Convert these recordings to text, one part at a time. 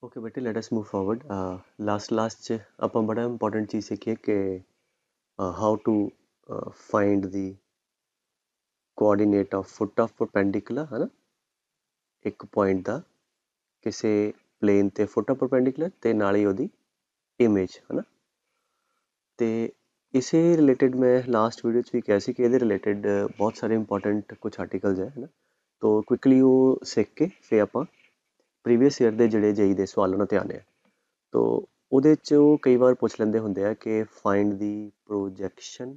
Okay बेटे let us move forward. Last च ਆਪਾਂ बड़ा इंपॉर्टेंट चीज़ सीखी है कि how to find the coordinate of foot of perpendicular है ना, एक पॉइंट ਦਾ ਕਿਸੇ ਪਲੇਨ ਤੇ ਫੁੱਟ ਆਫ ਪਰਪੈਂਡੀਕੂਲਰ ਤੇ ਨਾਲ ਹੀ ਉਹਦੀ ਇਮੇਜ ਹੈ ਨਾ। ਤੇ ਇਸੇ ਰਿਲੇਟਡ ਮੈਂ ਲਾਸਟ ਵੀਡੀਓ 'ਚ ਵੀ ਕਿਹਾ ਸੀ ਕਿ ਇਹਦੇ ਰਿਲੇਟਡ ਬਹੁਤ ਸਾਰੇ ਇੰਪੋਰਟੈਂਟ ਕੁਝ ਆਰਟੀਕਲਸ ਹੈ ਨਾ, तो ਕੁਇਕਲੀ ਉਹ ਸਿੱਖ ਕੇ ਫਿਰ ਆਪਾਂ ਪ੍ਰੀਵੀਅਸ ਈਅਰ ਦੇ ਜਿਹੜੇ ਜੇਈ ਦੇ ਸਵਾਲਾਂ ਨੂੰ ਧਿਆਨ ਹੈ। तो ਉਹਦੇ 'ਚ ਉਹ ਕਈ ਵਾਰ ਪੁੱਛ ਲੈਂਦੇ ਹੁੰਦੇ ਆ ਕਿ ਫਾਈਂਡ ਦੀ ਪ੍ਰੋਜੈਕਸ਼ਨ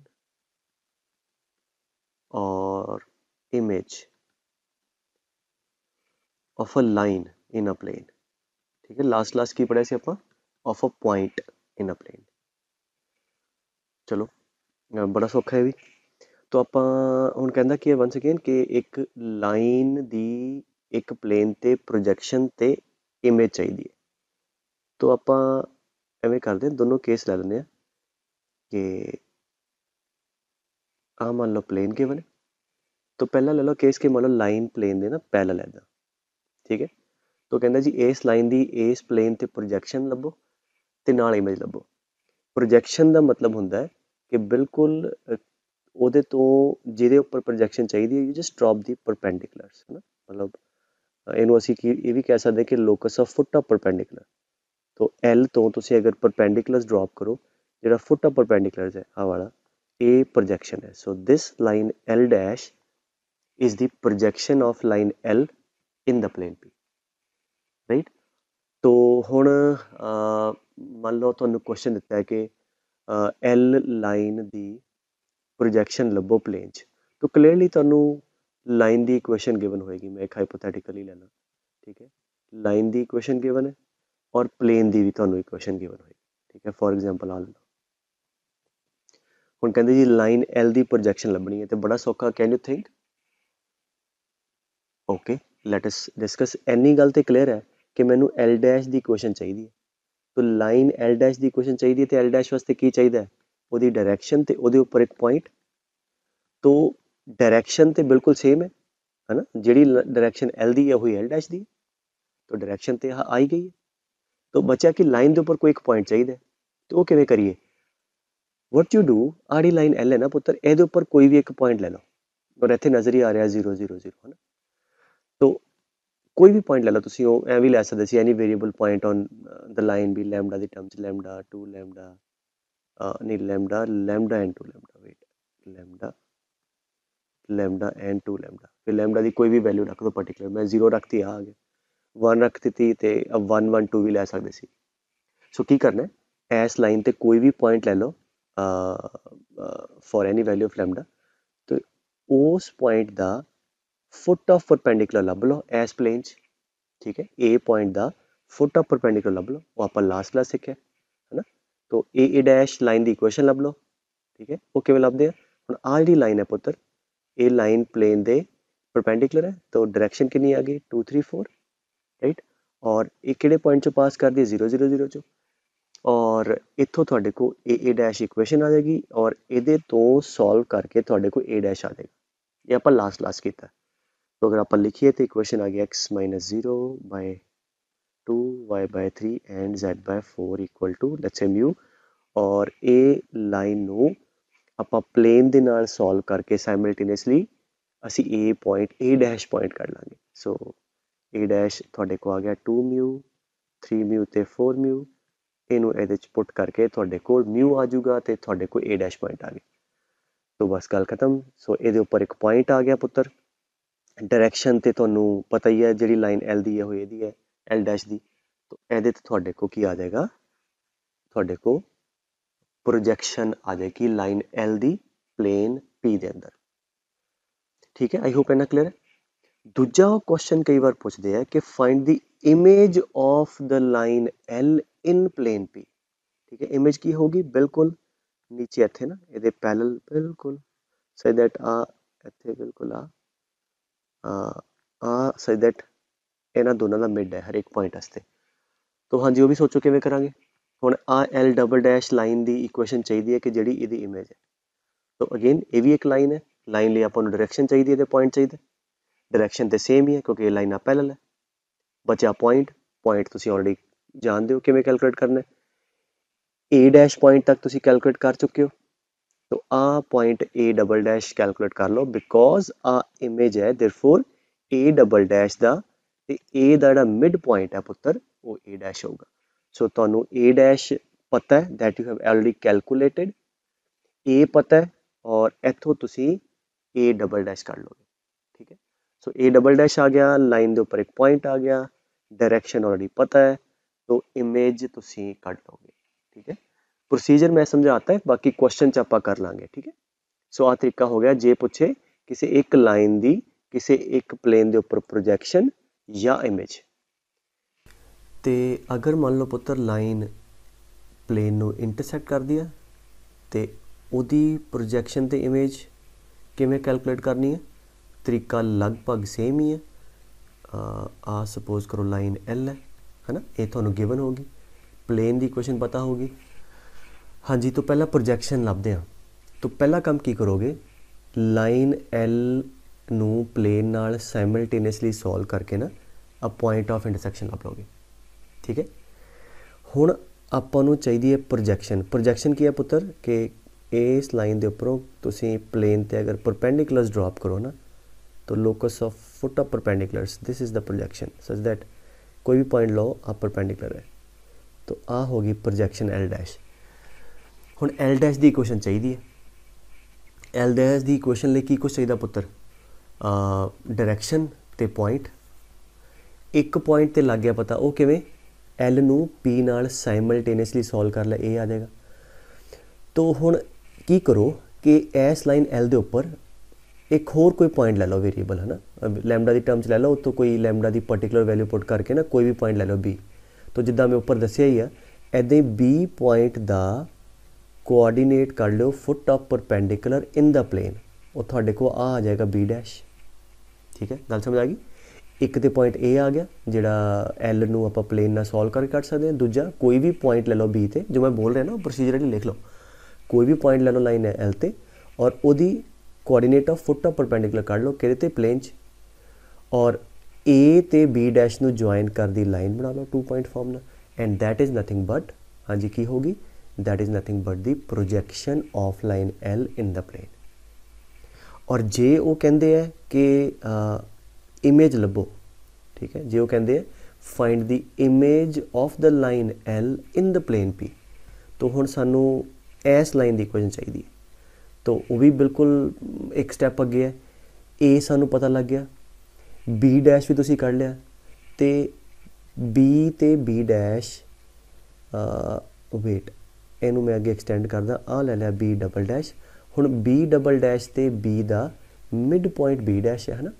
ਔਰ image of a line in a plane. ठीक है, लास्ट की पढ़ाई से आप of a point in a plane. चलो बड़ा सौखा है भी। तो आप हुण कहंदा कि वंस अगेन कि एक लाइन दी एक प्लेन ते प्रोजैक्शन ते इमेज चाहिए है। तो आप एवें करते हैं, दोनों केस लै लें कि आ मान लो प्लेन गिवन है। तो पहला ले लो केस कि मान लो लाइन प्लेन दे ना पैरेलल है। ठीक है, तो कहंदा जी इस लाइन दी इस प्लेन ते प्रोजैक्शन लभो ते नाल इमेज लभो। प्रोजैक्शन का मतलब होंदा है कि बिल्कुल ਉਹਦੇ ਤੋਂ ਜਿਹਦੇ ਉੱਪਰ ਪ੍ਰੋਜੈਕਸ਼ਨ ਚਾਹੀਦੀ ਹੈ, ਯੂ ਜਸਟ ਡ੍ਰੌਪ ਦੀ ਪਰਪੈਂਡੀਕੂਲਰਸ ਹੈ ਨਾ। ਮਤਲਬ ਇਹਨੂੰ ਅਸੀਂ ਇਹ ਵੀ ਕਹਿ ਸਕਦੇ ਕਿ ਲੋਕਸ ਆਫ ਫੁੱਟ ਆਫ ਪਰਪੈਂਡੀਕੂਲਰ। तो एल तो तुसी अगर परपेंडिकुलर ड्रॉप करो, जो फुट ऑफ परपेंडिकुलर है आ वाला ए प्रोजैक्शन है। So this line L dash is the projection of line L in the plane P, right. तो हुण मान लो तुहानू क्वेश्चन दिता है कि एल लाइन दी प्रोजैक्शन लभो प्लेन च। तो क्लीयरली तुहानू लाइन दी इक्वेशन गिवन होएगी। मैं एक हाइपोथेटिकली लेना, ठीक है। लाइन दी इक्वेशन गिवन है और प्लेन दी भी तुहानू इक्वेशन गिवन होएगी, ठीक है। फॉर एग्जांपल आ लो हुण कहंदे जी लाइन एल दी प्रोजैक्शन लभनी है, तो बड़ा सौखा। Can you think? Okay let us discuss. इन्नी गल तो क्लीयर है कि मैनू एल डैश दी इक्वेशन चाहिए। तो line L dash the equation चाहिए, तो एल डैश वास्ते की चाहिए? ਉਹਦੀ डायरैक्शन ते ਉਹਦੇ ਉੱਪਰ एक पॉइंट। तो डायरैक्शन तो बिल्कुल सेम है ना, जिहड़ी डायरैक्शन एल दी है वही एल डैश दी। तो डायरैक्शन तो आई गई है। तो बचा कि लाइन के ऊपर कोई एक पॉइंट चाहिए। तो वो किवें करिए? वट यू डू, आड़ी लाइन एल है ना पुत्र, ਇਹਦੇ ਉੱਪਰ कोई भी एक पॉइंट ले लो। और ਇੱਥੇ नज़र ही आ रहा 0 0 0 है ना। तो कोई भी पॉइंट ले लो तुसी, ਉਹ ਐ ਵੀ ਲੈ ਸਕਦੇ ਸੀ any variable point on the line भी लैम्डा दी टर्म्स लैम्डा 2 लैम्डा नहीं lambda lambda and 2 lambda, wait lambda lambda and 2 lambda. फिर लैम्डा की कोई भी वैल्यू रख दो पर्टिकुलर। मैं 0 रखती आ गया, 1 रख दी तो अब 1 1 2 भी लै सकते सी। सो की करना है, इस लाइन ते कोई भी पॉइंट ले लो for any value of lambda. तो उस पॉइंट का फुट ऑफ परपेंडिकुलर लभ लो इस प्लेन च, ठीक है। ए पॉइंट का फुट ऑफ परपेंडिकुलर लभ लो, वो आप लास्ट क्लास सीखे है ना। तो ए डैश लाइन की इक्वेशन लभ लो, ठीक है। वो किवें लभदे आ? हुण आ जिहड़ी लाइन है पुत्र, ये लाइन प्लेन दे परपेंडिकुलर है। तो डायरैक्शन कितनी आ गई? 2 3 4, राइट। और ये किहड़े पॉइंट चो पास कर दी? 0 0 0 चो। और इत्थों तुहाडे को ए डैश इक्वेशन आ जाएगी और ये तो सॉल्व करके तुहाडे को ए डैश आ जाएगा। ये आप लास्ट किया। तो अगर आप लिखिए तो इक्वेशन आ गया x - 0 by 2 y by 3 and z by 4 equal to let's say mu. और ये लाइन नू आप प्लेन दे नाल सॉल्व करके साइमल्टेनियसली असी ए पॉइंट ए डैश पॉइंट कर लांगे। सो ए डैश तुहाडे को आ गया 2 म्यू 3 म्यू ते 4 म्यू। इनू ਇਹਦੇ ਚ पुट करके ਤੁਹਾਡੇ ਕੋਲ म्यू आ जाऊगा तो ਤੁਹਾਡੇ को ए डैश पॉइंट आ गया। तो बस गल खत्म। सो ਇਹਦੇ ਉੱਪਰ एक पॉइंट आ गया पुत्र। डायरैक्शन तो ਤੁਹਾਨੂੰ पता ही है, ਜਿਹੜੀ लाइन एल दी है वो ਇਹਦੀ है एल डैश दी। तो ਇਹਦੇ ਤੇ ਤੁਹਾਡੇ को की आ जाएगा? ਤੁਹਾਡੇ को प्रोजैक्शन आ जाएगी लाइन एल दी प्लेन पी दे अंदर, ठीक है। आई होप इन्ना क्लियर है। दूजा क्वेश्चन कई बार पूछते हैं कि find the image of the line L in plane P, ठीक है। इमेज की होगी? बिल्कुल नीचे इत्थे ना ये पैरेलल बिल्कुल सो दैट आ इत्थे बिल्कुल आ सो दैट इन्हां दोनों का मिड है हर एक पॉइंट वास्ते। तो हाँ जी, वो भी सोचो किवें करांगे। हुण आ एल डबल डैश लाइन की इक्वेशन चाहिए है कि जिहड़ी इहदी इमेज है। तो अगेन ये भी एक लाइन है, लाइन लिए आपां नूं डायरैक्शन चाहिए तो पॉइंट चाहिए। डायरैक्शन तो सेम ही है क्योंकि ये लाइनां पैरेलल है। बचा पॉइंट, पॉइंट तुसीं ऑलरेडी ਜਾਣਦੇ ਹੋ ਕਿਵੇਂ ਕੈਲਕੂਲੇਟ ਕਰਨਾ ਹੈ। A ਡੈਸ਼ ਪੁਆਇੰਟ ਤੱਕ ਤੁਸੀਂ ਕੈਲਕੂਲੇਟ ਕਰ ਚੁੱਕੇ ਹੋ, तो आ point A double dash calculate कर लो बिकॉज आ इमेज है देयरफॉर A डबल डैश दा ते A दा जिहड़ा मिड पॉइंट है पुत्तर वो A डैश होगा। सो तुहानू A डैश पता है that you have already calculated, A पता है और इत्थों तुसी A डबल डैश कर लोगे। ठीक है, सो A डबल डैश आ गया, लाइन के ऊपर एक पॉइंट आ गया, डायरेक्शन ऑलरेडी पता है तो इमेज तुसी कट लोगे। ठीक है, प्रोसीजर मैं समझाता है, बाकी क्वेश्चन च आपां कर लांगे। ठीक है, सो आ तरीका हो गया जे पूछे किसी एक लाइन दी किसी एक प्लेन के उपर प्रोजैक्शन या इमेज। तो अगर मान लो पुत्र लाइन प्लेन नू इंटरसैक्ट कर दिया तो उहदी प्रोजैक्शन ते इमेज किवें कैलकुलेट करनी है, तरीका लगभग सेम ही है। आ सपोज करो लाइन L है ना, ये तुहानू गिवन होगी, प्लेन की क्वेश्चन पता होगी। हाँ जी, तो पहला प्रोजैक्शन लभदे हैं, तो पहला काम की करोगे, लाइन L नू प्लेन नाल साइमल्टेनियसली सॉल्व करके ना आ पॉइंट ऑफ इंटरसैक्शन लभ लोगे। ठीक है, हुण आपां नू चाहिदी है प्रोजैक्शन। प्रोजैक्शन की है पुत्र कि इस लाइन के उपरों तुसीं प्लेन ते अगर परपेंडिकुलर्स ड्रॉप करो ना तो locus of foot of perpendiculars this is the projection such that कोई भी पॉइंट लो आप परपेंडिकुलर है, तो आ होगी प्रोजैक्शन L डैश। हुण L डैश की इक्वेशन चाहिए है। L डैश की इक्वेशन लिए की कुछ चाहिए पुत्र, डायरैक्शन ते पॉइंट। एक पॉइंट ते लग गया पता, वो किवें L नू P नाल साइमल्टेनियसली सॉल्व कर लिया, ये आ जाएगा। तो हुण की करो कि इस लाइन L दे उपर एक होर कोई पॉइंट ले लो वेरीएबल है ना, लैमडा की टर्म च ले लो, तो कोई लैमडा की पर्टिकुलर वैल्यू पुट करके ना कोई भी पॉइंट ले लो B। तो जिद्दां मैं उपर दस्सिया ही है, ऐदां ही B पॉइंट का कोआर्डीनेट कर लो foot of perpendicular in the plane, वो थोड़े को आ जाएगा B डैश। ठीक है, गल समझ आ गई। एक तो पॉइंट A आ गया जिहड़ा L नू आपां प्लेन नाल सॉल्व करके कट सकते हैं। दूजा कोई भी पॉइंट ले लो B ते, जो मैं बोल रहा ना प्रोसीजरली लिख लो, कोई भी पॉइंट ले लो लाइन है L ते और उहदी coordinate of foot of perpendicular कट लो किहदे ते प्लेन च, और A ते B डैश नू ज्वाइन कर दी लाइन बना लो 2 पॉइंट फॉर्म ना, and that is nothing but, हाँ जी की होगी, that is nothing but the projection of line L in the plane. और जे वो कहते हैं कि इमेज लभो, ठीक है, जे वो कहते हैं find the image of the line L in the plane P, तो हुण सानू इस लाइन की इक्वेशन चाहिए, तो वो भी बिल्कुल एक स्टैप अगे है। ए सानू पता लग गया, B डैश भी तुसी कढ़ लिया, तो B ते B डैश वेट इनू मैं अगे एक्सटेंड करदा, आ ले लिया B डबल डैश। हुण B डबल डैश ते B दा मिड पॉइंट B डैश है ना,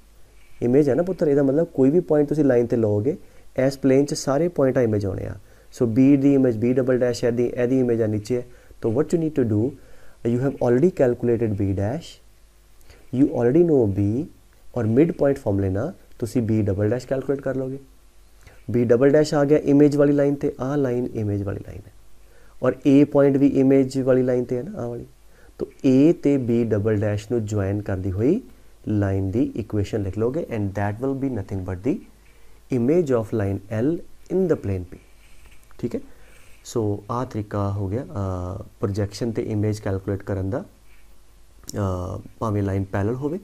इमेज है ना पुत्र, ਇਹਦਾ मतलब कोई भी पॉइंट तुसी लाइन ते लोगे इस प्लेन च सारे पॉइंट इमेज होने आ। सो B दी इमेज B डबल डैश है, एदी इमेज आ नीचे है, तो what you need to do, you have already calculated B dash, you already know B, और मिड पॉइंट फॉर्मूले ना तुसी B डबल डैश कैलकुलेट कर लोगे। B डबल डैश आ गया इमेज वाली लाइन ते, आ लाइन इमेज वाली लाइन है, और A पॉइंट भी इमेज वाली लाइन ते है ना, आ वाली, तो A ते B डबल डैश नू ज्वाइन कर दी हुई लाइन दी इक्वेशन लिख लोगे, and that will be nothing but the image of line L in the plane P। ठीक है, सो आ तरीका हो गया प्रोजैक्शन ते इमेज कैलकुलेट करन दा, भावें लाइन पैरेलल होवे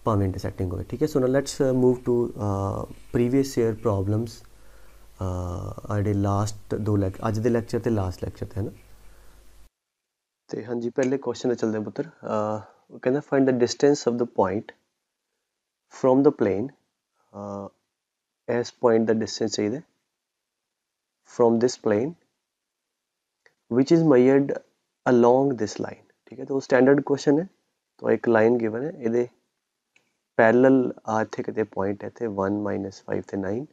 भावें इंटरसेक्टिंग होवे। ठीक है, so now let's move to previous year problems, आड़े लास्ट दो अज दे लैक्चर ते लास्ट लैक्चर ते है ना। तो हाँ जी, पहले क्वेश्चन में चलते हैं पुत्र, वो कहना find the distance of the point from the plane, S point the distance चाहिए from this plane which is measured along this line. ठीक है, तो स्टैंडर्ड क्वेश्चन है, तो एक लाइन गिवन है, ये पैरेलल आ इत्थे किते पॉइंट है इत्थे 1 - 5 ते 9,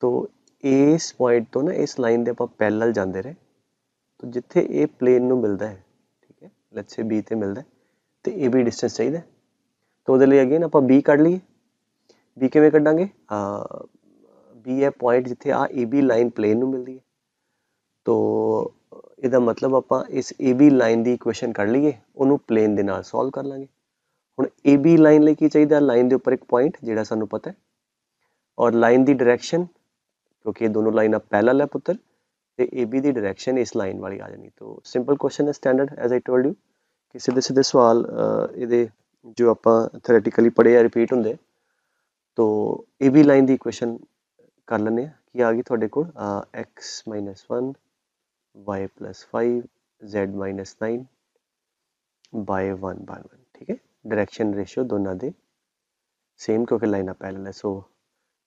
तो इस पॉइंट तो ना इस लाइन दे आपां पैरेलल जांदे रहे, तो जिथे ये प्लेन नू मिलता है, ठीक है, लेट्स से B ते मिलता है, तो ये भी डिस्टेंस चाहिए, तो वो अगेन आप B कढ़ लीए। B किवें कढ़ांगे, B है पॉइंट जिथे आ AB लाइन प्लेन नू मिलती है, तो इसका मतलब आप इस AB लाइन की इक्वेशन कढ़ लीए, उन्होंने प्लेन के नाल सॉल्व कर लांगे। हुण AB लाइन लिए की चाहिए, लाइन के उपर एक पॉइंट जिहड़ा सानू पता है, और लाइन की डायरैक्शन क्योंकि ये दोनों लाइनां पैरेलल है पुत्र ਤੇ AB ਦੀ ਡਾਇਰੈਕਸ਼ਨ ਇਸ ਲਾਈਨ ਵਾਲੀ ਆ ਜਾਣੀ। तो ਸਿੰਪਲ ਕੁਐਸਚਨ ਹੈ standard as I told you ਕਿ ਸਿੱਧੇ ਸਿੱਧੇ ਸਵਾਲ ਇਹਦੇ ਜੋ ਆਪਾਂ ਥਿਓਰੈਟੀਕਲੀ ਪੜ੍ਹੇ ਆ ਰਿਪੀਟ ਹੁੰਦੇ। तो AB ਲਾਈਨ ਦੀ ਇਕੁਏਸ਼ਨ ਕਰ ਲੈਂਦੇ ਆ ਕੀ ਆ ਗਈ ਤੁਹਾਡੇ ਕੋਲ x - 1 y + 5 z - 9 by 1 by 1 ठीक है। डायरेक्शन रेशियो दोनों ਦੇ सेम क्योंकि लाइनां पैरेलल है। सो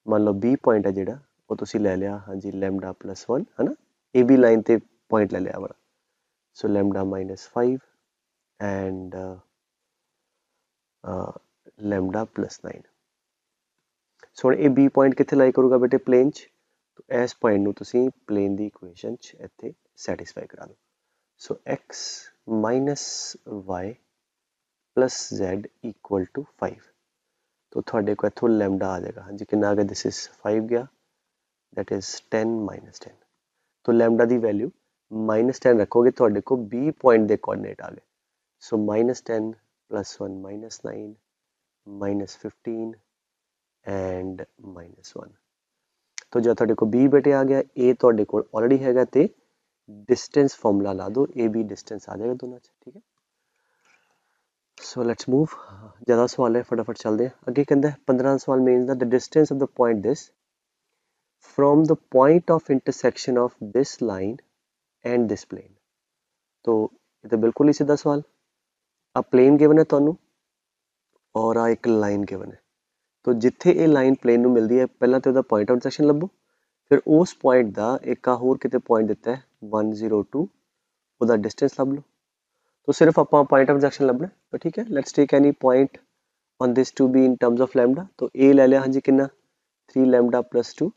मान लो B पॉइंट है ਜਿਹੜਾ ਉਹ ਤੁਸੀਂ ਲੈ ਲਿਆ ਹਾਂਜੀ ਲੈਮਡਾ +1 है ना। AB लाइन ਤੇ पॉइंट ले लिया वाला। सो लैम्डा -5 एंड लैम्डा +9। सो ਹੁਣ ਇਹ B पॉइंट कित्थे लाई करूगा बेटे प्लेन च। तो इस पॉइंट ਨੂੰ ਤੁਸੀਂ प्लेन ਦੀ इक्वेशन च ਇੱਥੇ सैटिस्फाई करा दो। सो x - y + z = 5। तो ਤੁਹਾਡੇ को इत्थों लैम्डा आ जाएगा हाँ जी कितना आ गया दिस इज 5 गया दैट इज 10 - 10। तो लैम्डा की वैल्यू -10 रखोगे तो को B पॉइंट के कोऑर्डिनेट आ गए। सो -10 +1 -9 -15 एंड -1। तो जो थोड़े को B बेटे आ गया ए थोड़े को ऑलरेडी हैगा ते डिस्टेंस फॉर्मूला ला दो AB डिस्टेंस आ जाएगा दोनों ठीक है। सो लेट्स मूव ज़्यादा सवाल है फटाफट चलते हैं अगे। कहता है 15 सवाल means the distance of the point this from the point of intersection of this line and this plane. तो ये तो बिल्कुल ही सीधा सवाल आ प्लेन गिवन है तुहानू और आ एक लाइन गिवन है। तो जिथे ये लाइन प्लेन नू मिलती है पहला तो उसका पॉइंट ऑफ इंटरसेक्शन लभो फिर उस पॉइंट का एक होर किते पॉइंट दिता है 102 उसका डिस्टेंस लभ लो। तो सिर्फ आप पॉइंट ऑफ इंटरसेक्शन लभना तो ठीक है। Let's take any point on this to be in terms of lambda. तो ए ले लिया हाँ जी कितना 3 lambda +2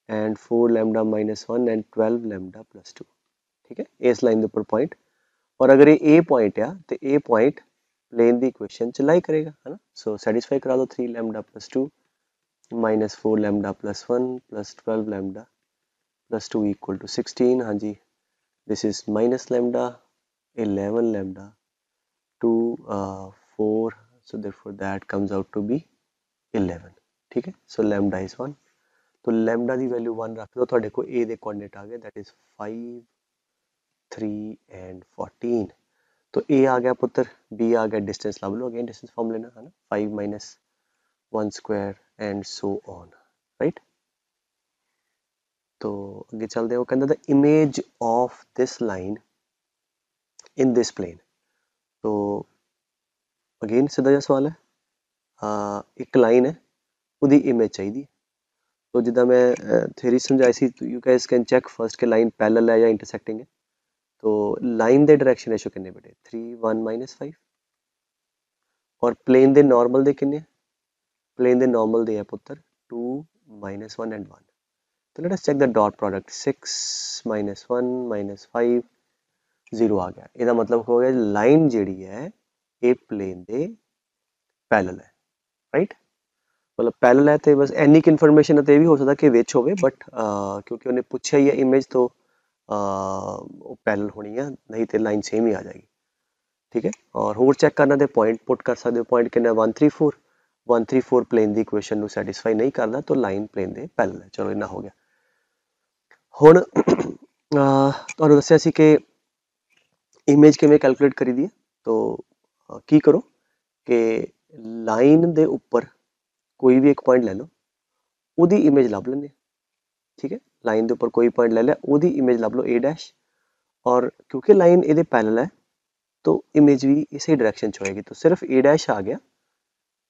and 4 lambda -1 and 12 lambda +2 ठीक है। इस लाइन के ऊपर पॉइंट और अगर ये ए पॉइंट आ तो ए पॉइंट प्लेन की इक्वेशन च लाई करेगा है ना। सो सैटिस्फाई करा दो 3 लैम्डा +2 -4 लैम्डा +1 +12 लैम्डा +2 = 16 हाँ जी this is minus lambda 11 lambda 2 4 so therefore that comes out to be 11 ठीक है। सो लैम्डा इज 1। तो लैम्डा की वैल्यू 1 रख दो थोड़े को ए दे कोऑर्डिनेट आ गए दैट इज 5 3 एंड 14। तो ए आ गया पुत्र बी आ गया डिस्टेंस लभ लो अगेन डिस्टेंस फॉर्म लेना है ना 5 - 1 square and so on right. तो आगे चलते हैं वो कहता the image of this line in this plane. तो अगेन सीधा जहा सवाल है एक लाइन है उसकी इमेज चाहिए। तो जिदा मैं थ्योरी समझाई सी you guys can check first के लाइन पैरेलल है या इंटरसेक्टिंग है। तो लाइन दे डायरेक्शन रेशो कितने बेटे 3 1 -5 और प्लेन दे नॉर्मल दे कितने प्लेन दे नॉर्मल दे है पुत्र 2 -1 एंड 1। तो let us check the dot product 6 - 1 - 5 0 आ गया। इसका मतलब हो गया लाइन जिहड़ी है ये प्लेन दे पैरेलल है राइट। मतलब पैरेलल है तो बस इन्नी इन्फॉर्मेशन है तो ये भी हो सकता कि विच होवे बट क्योंकि उन्हें पूछा ही है इमेज तो पैरेलल होनी है नहीं तो लाइन सेम ही आ जाएगी ठीक है। और होर चेक करना तो पॉइंट पुट कर सकते हो पॉइंट कितना 134 प्लेन की इक्वेशन को सैटिस्फाई नहीं करता तो लाइन प्लेन दे पैरेलल है। चलो इन्ना हो गया। हुण तुहानूं दस्सिया सी कि इमेज किवें कैलकुलेट करी दी है। तो की करो कि लाइन दे उपर कोई भी एक पॉइंट ले लो उहदी इमेज लभ लैंदे ठीक है। लाइन के उपर कोई पॉइंट ले लिया उहदी इमेज लभ लो A' और क्योंकि लाइन ये पैरेलल है तो इमेज भी इसी डायरेक्शन च होएगी। तो सिर्फ A' आ गया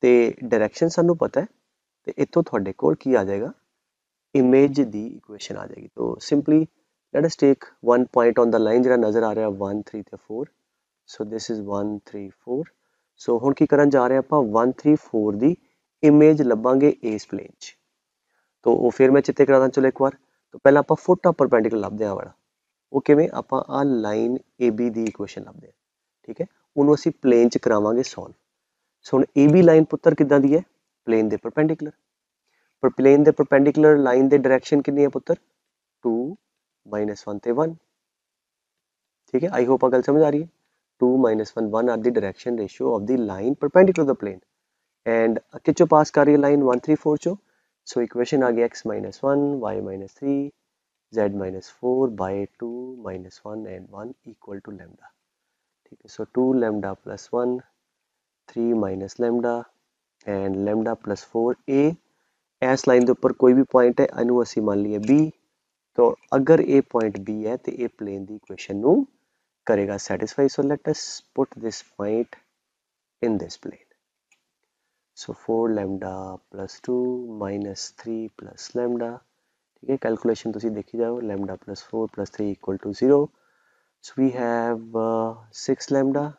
तो डायरेक्शन सानू पता है तो इतों थोड़े कोल की आ जाएगा इमेज दी इक्वेशन आ जाएगी। तो simply let us take one point on the line जो नज़र आ रहा है 1 3 ते 4। सो दिस इज 1 3 4। सो हुण की करन जा रहे हैं आप 1 3 4 दी इमेज लभांगे इस प्लेन च। तो वो फिर मैं चित्ते करा चलो एक बार। तो पहले आप फुट ऑफ परपेंडिकुलर लभदे हैं वाला वो किवें आप आ लाइन AB दी इक्वेशन लभदे हैं ठीक है। उन्होंने असीं प्लेन च करावांगे सॉल्व। सो हुण AB लाइन पुत्र किदां दी है प्लेन दे परपेंडिकुलर पर प्लेन दे परपेंडिकुलर लाइन दे डायरेक्शन कितनी है पुत्र 2 -1 ते 1 ठीक है। आई होप गल समझ आ रही है 2 -1 1 are the direction ratio of the line perpendicular the plane and किचो पास कर रही है लाइन 1 3 4 चो सो इक्वेशन आ गया x minus 1 y minus 3 z minus 4 by 2 minus 1 and 1 equal to lambda. ठीक है, so 2 lambda plus 1 3 minus lambda and lambda plus 4 ए इस लाइन के उपर कोई भी पॉइंट है इनू असी मान लीए बी। तो अगर ये पॉइंट बी है तो ये प्लेन की इक्वेशन नू करेगा satisfy. So let us put this point in this plane. So 4 lambda plus 2 minus 3 plus lambda. ठीक है, कैलकुलेशन तुसी देखी जाओ, lambda plus 4 plus 3 equal to 0। So we have 6 lambda,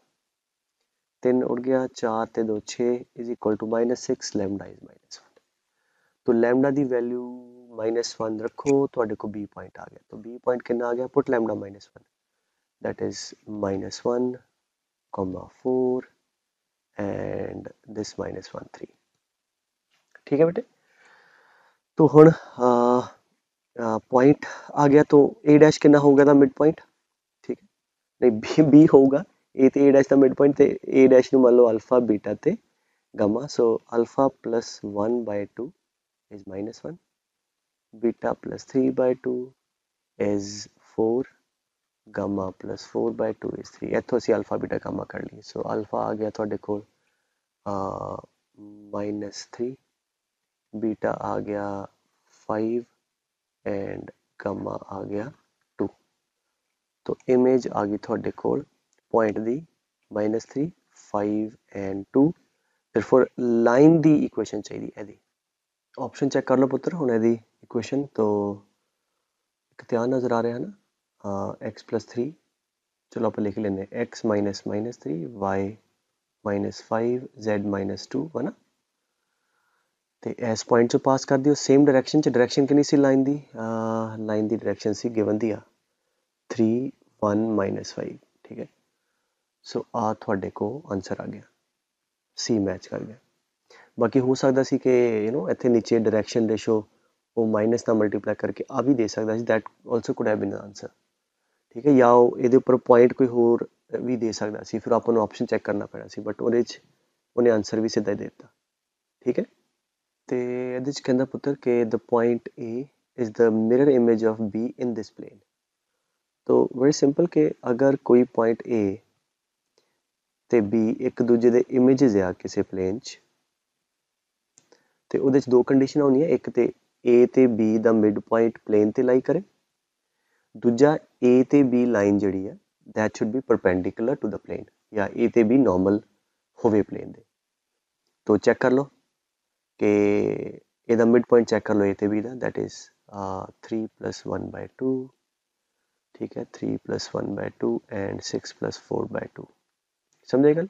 3 उड़ गया, 4 ते 2 6 is equal to minus 6, lambda is minus 1। तो lambda की वैल्यू -1 रखो, तो बी पॉइंट आ गया। तो बी पॉइंट कितना आ गया, put lambda -1, that is -1, 4 and this -1 3। ठीक है बेटे, तो हुण पॉइंट आ गया, तो ए डैश कितना होगा दा मिड पॉइंट। ठीक है, नहीं बी होगा, ए ते ए डैश दा मिड पॉइंट, ते ए डैश नू मान लो अल्फा बीटा ते gamma. So alpha plus 1 by 2 is -1, beta plus 3 by 2 is 4, gamma plus 4 by 2 is 3। इतों असी अल्फा बीटा गामा कर लिए। सो अल्फा आ गया थोड़े को -3, बीटा आ गया 5 एंड गामा आ गया 2। तो इमेज आ गई थोड़े को पॉइंट दी -3 5 एंड 2। फिर लाइन दी इक्वेशन चाहिए यदि ऑप्शन चेक कर लो पुत्र हुण यदि इक्वेशन। तो एक ध्यान नज़र आ रहा है ना, एक्स प्लस 3, चलो आप लिख लेने एक्स माइनस -3 वाई -5 जेड -2 है ना। तो इस पॉइंट चो पास कर दियो सेम डायरेक्शन च। डायरेक्शन कितनी सी लाइन दी, लाइन दी डायरेक्शन सी गिवन दी 3 1 -5। ठीक है, सो आ थोड़े को आंसर आ गया, सी मैच कर गया। बाकी हो सकता सी कि इतने नीचे डायरेक्शन रेशो वो माइनस ना मल्टीप्लाई करके आ भी दे सकता सी, that also could have been the answer. ठीक है, या ये उपर पॉइंट कोई होर भी दे सकता सी, फिर आपको ऑप्शन चेक करना पैना सी, बट उन्हें आंसर भी सीधा देता। ठीक है, तो ये कहता पुत्र कि the point A is the mirror image of B in this plane. तो वेरी सिंपल कि अगर कोई पॉइंट ए ते बी एक दूजे दे इमेजेस आ किसी प्लेन च, तो वो दो कंडीशन होनियां, एक तो ए ते बी दा मिड पॉइंट प्लेन ते लाई करे, दूजा ए ते बी लाइन जिहड़ी है that should be perpendicular to the plane, या ए ते बी नॉर्मल होवे प्लेन दे। तो चेक कर लो कि ਇਹਦਾ मिड पॉइंट चेक कर लो ए ते बी दा, दैट इज 3 + 1 by 2। ठीक है, 3 + 1 by 2 एंड 6 + 4 by 2। समझे गल?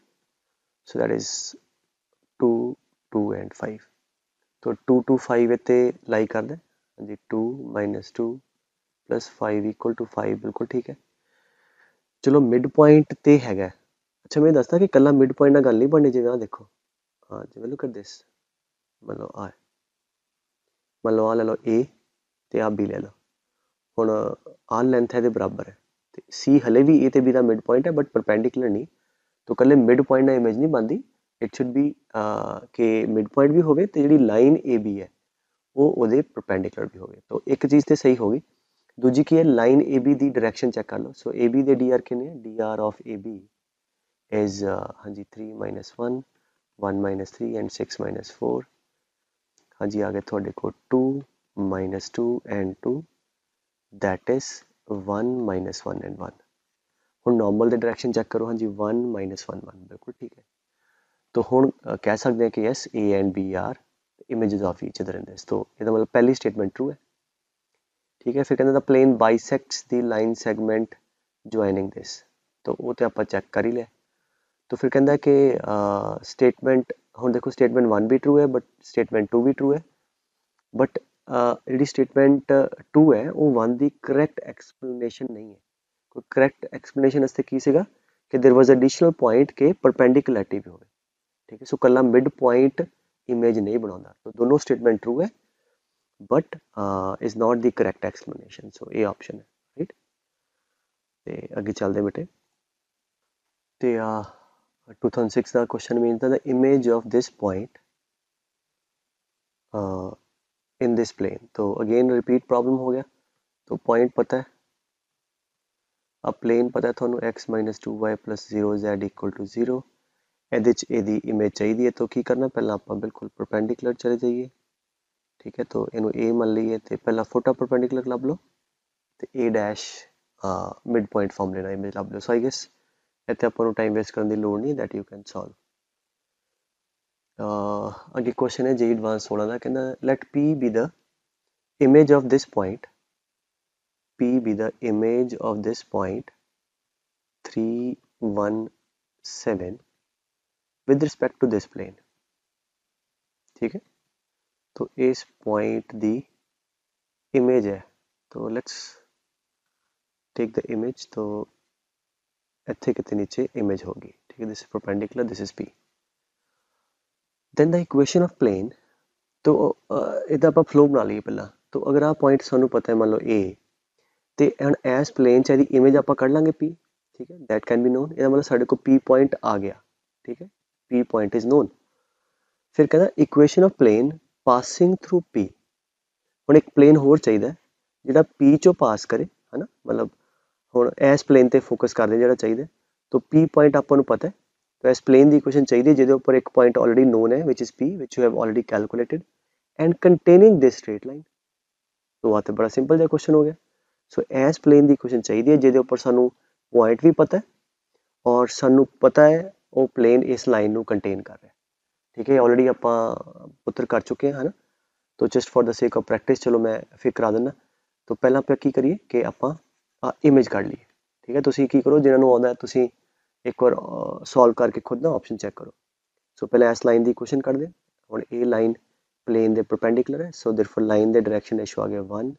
सो दैट इज 2 2 एंड 5। तो 2 2 5 इतने लाई कर दे। हाँ जी, 2 - 2 + 5 = 5, बिल्कुल ठीक है। चलो मिड पॉइंट तो हैगा। अच्छा मैं दसदा कि कला मिड पॉइंट नाल गल नहीं बननी। जिवें आ देखो, हाँ जिवें लुक एट दिस, मतलब आ ले लो ए ते आ बी ले लो। हुण आ लेंथ है बराबर है, तो सी हले भी ए ते बी दा मिड पॉइंट है बट परपेंडिकुलर नहीं। तो कल्ले मिड पॉइंट नाल इमेज नहीं बनती, इट शुड बी कि मिड पॉइंट भी होवे ते जिहड़ी लाइन ए बी है वो ਉਹਦੇ परपेंडिकुलर भी होवे। तो एक चीज़ तो सही होगी। दूजी की है लाइन ए बी की डायरेक्शन चेक कर लो। सो ए बी के डी आर कितने, D R of A B is हाँ जी 3 - 1 1 - 3 एंड 6 - 4। हाँ जी आ गए थोड़े को 2 - 2 एंड 2, दैट इज 1 - 1 एंड 1। हुण नॉर्मल दी डायरेक्शन चेक करो। हाँ जी 1 - 1 1, बिल्कुल ठीक है। तो हुण कह सकते हैं कि yes A and B are images of each other in this. तो इसका मतलब पहली स्टेटमेंट ट्रू है। ठीक है, फिर कहते the plane bisects the line segment joining this. तो वो तो आप चेक कर ही लिया। तो फिर कहता है कि स्टेटमेंट हम देखो स्टेटमेंट 1 भी ट्रू है बट स्टेटमेंट 2 भी ट्रू है, बट जी स्टेटमेंट 2 है वो 1 की करैक्ट एक्सप्लेनेशन नहीं है। कोई करैक्ट एक्सप्लेनेशन वास्ते की सीगा कि देयर वाज एडिशनल पॉइंट के परपेंडिकुलरिटी भी होवे। ठीक है, सो कला मिड पॉइंट इमेज नहीं बनाता। तो दोनों स्टेटमेंट ट्रू है but is not the correct explanation. So ये ऑप्शन है राइट। ते अगे चलते बेटे। ते 2006 का question mean the image of this point in this plane. तो अगेन रिपीट प्रॉब्लम हो गया। तो पॉइंट पता है, अब प्लेन पता है ਤੁਹਾਨੂੰ x - 2y + 0 z = 0। ਇਹਦੇ 'ਚ ਇਹਦੀ ਇਮੇਜ ਚਾਹੀਦੀ ਹੈ। तो ਕੀ ਕਰਨਾ, ਪਹਿਲਾਂ ਆਪਾਂ ਬਿਲਕੁਲ ਪਰਪੈਂਡੀਕੂਲਰ ਚਲੇ ਜਾਈਏ। ठीक है, तो ਇਹਨੂੰ a ਮੰਨ ਲਈਏ ਤੇ ਪਹਿਲਾਂ ਫੋਟਾ ਪਰਪੈਂਡੀਕੂਲਰ ਲੱਭ ਲਓ ਤੇ a dash mid point form ਲੈਣਾ, ਇਮੇਜ ਲੱਭ ਲਓ। ਸੋ ਆਈ ਗੈਸ ਇੱਥੇ ਆਪਾਂ ਨੂੰ ਟਾਈਮ ਵੇਸਟ ਕਰਨ ਦੀ ਲੋੜ ਨਹੀਂ, ਦੈਟ ਯੂ ਕੈਨ ਸੋਲਵ। ਅੱਗੇ ਕੁਐਸਚਨ ਹੈ ਜੇ ਐਡਵਾਂਸ 16 ਦਾ, ਕਹਿੰਦਾ let p be the image of this point, p be the image of this point 3, 1, 7 with respect to this plane। ठीक है, तो इस पॉइंट दी इमेज है। तो लेट्स टेक द इमेज। तो इत्थे कितने नीचे इमेज होगी। ठीक है, this is perpendicular, this is p। Then the equation of plane. तो इहदा आपां फ्लो बना लईए पहला। तो अगर आ पॉइंट सानू पता है, मान लो a, तो ਹੁਣ ਇਸ प्लेन च ਇਹਦੀ इमेज ਆਪਾਂ ਕੱਢ ਲਾਂਗੇ p। ठीक है, दैट कैन बी नोन। ਇਹਦਾ मतलब ਸਾਡੇ को p पॉइंट आ गया। ठीक है, p पॉइंट इज नोन। फिर कहना equation of plane passing through p। ਹੁਣ एक प्लेन होर चाहिए ਜਿਹੜਾ p चो पास करे, है ना। मतलब ਹੁਣ ਇਸ प्लेन ਤੇ फोकस ਕਰਦੇ ਜਿਹੜਾ चाहिए। तो p पॉइंट ਆਪਾਂ ਨੂੰ पता है। तो इस प्लेन की इक्वेशन चाहिए ਜਿਹਦੇ ਉੱਪਰ एक पॉइंट ऑलरेडी नोन है which is p, which you have already calculated and containing this straight line. तो आ तो बड़ा सिंपल जिहा क्वेश्चन हो गया। सो इस प्लेन की इक्वेशन चाहिए ਜਿਹਦੇ ਉੱਪਰ ਸਾਨੂੰ पॉइंट भी पता है और सानू पता है वो प्लेन इस लाइन ਨੂੰ कंटेन कर रहा है। ठीक है, ऑलरेडी ਆਪਾਂ ਪੁੱਤਰ कर चुके हैं, है ना। तो just for the sake of practice चलो मैं फिर करा देना। तो पहला ਆਪਾਂ ਕੀ ਕਰੀਏ कि ਆਪਾਂ इमेज ਕੱਢ ਲਈਏ। ठीक है, ਤੁਸੀਂ ਕੀ ਕਰੋ, ਜਿਨ੍ਹਾਂ ਨੂੰ ਆਉਂਦਾ ਤੁਸੀਂ ਇੱਕ ਵਾਰ ਸੋਲਵ ਕਰਕੇ ਖੁਦ ਨਾ ਆਪਸ਼ਨ ਚੈੱਕ ਕਰੋ। ਸੋ ਪਹਿਲਾਂ ਇਸ ਲਾਈਨ ਦੀ ਇਕੁਏਸ਼ਨ ਕੱਢਦੇ। ਹੁਣ ਇਹ ਲਾਈਨ प्लेन ਦੇ परपेंडिकुलर है, सो देयरफॉर लाइन ਦੇ डायरेक्शन रेशियो आ गया 1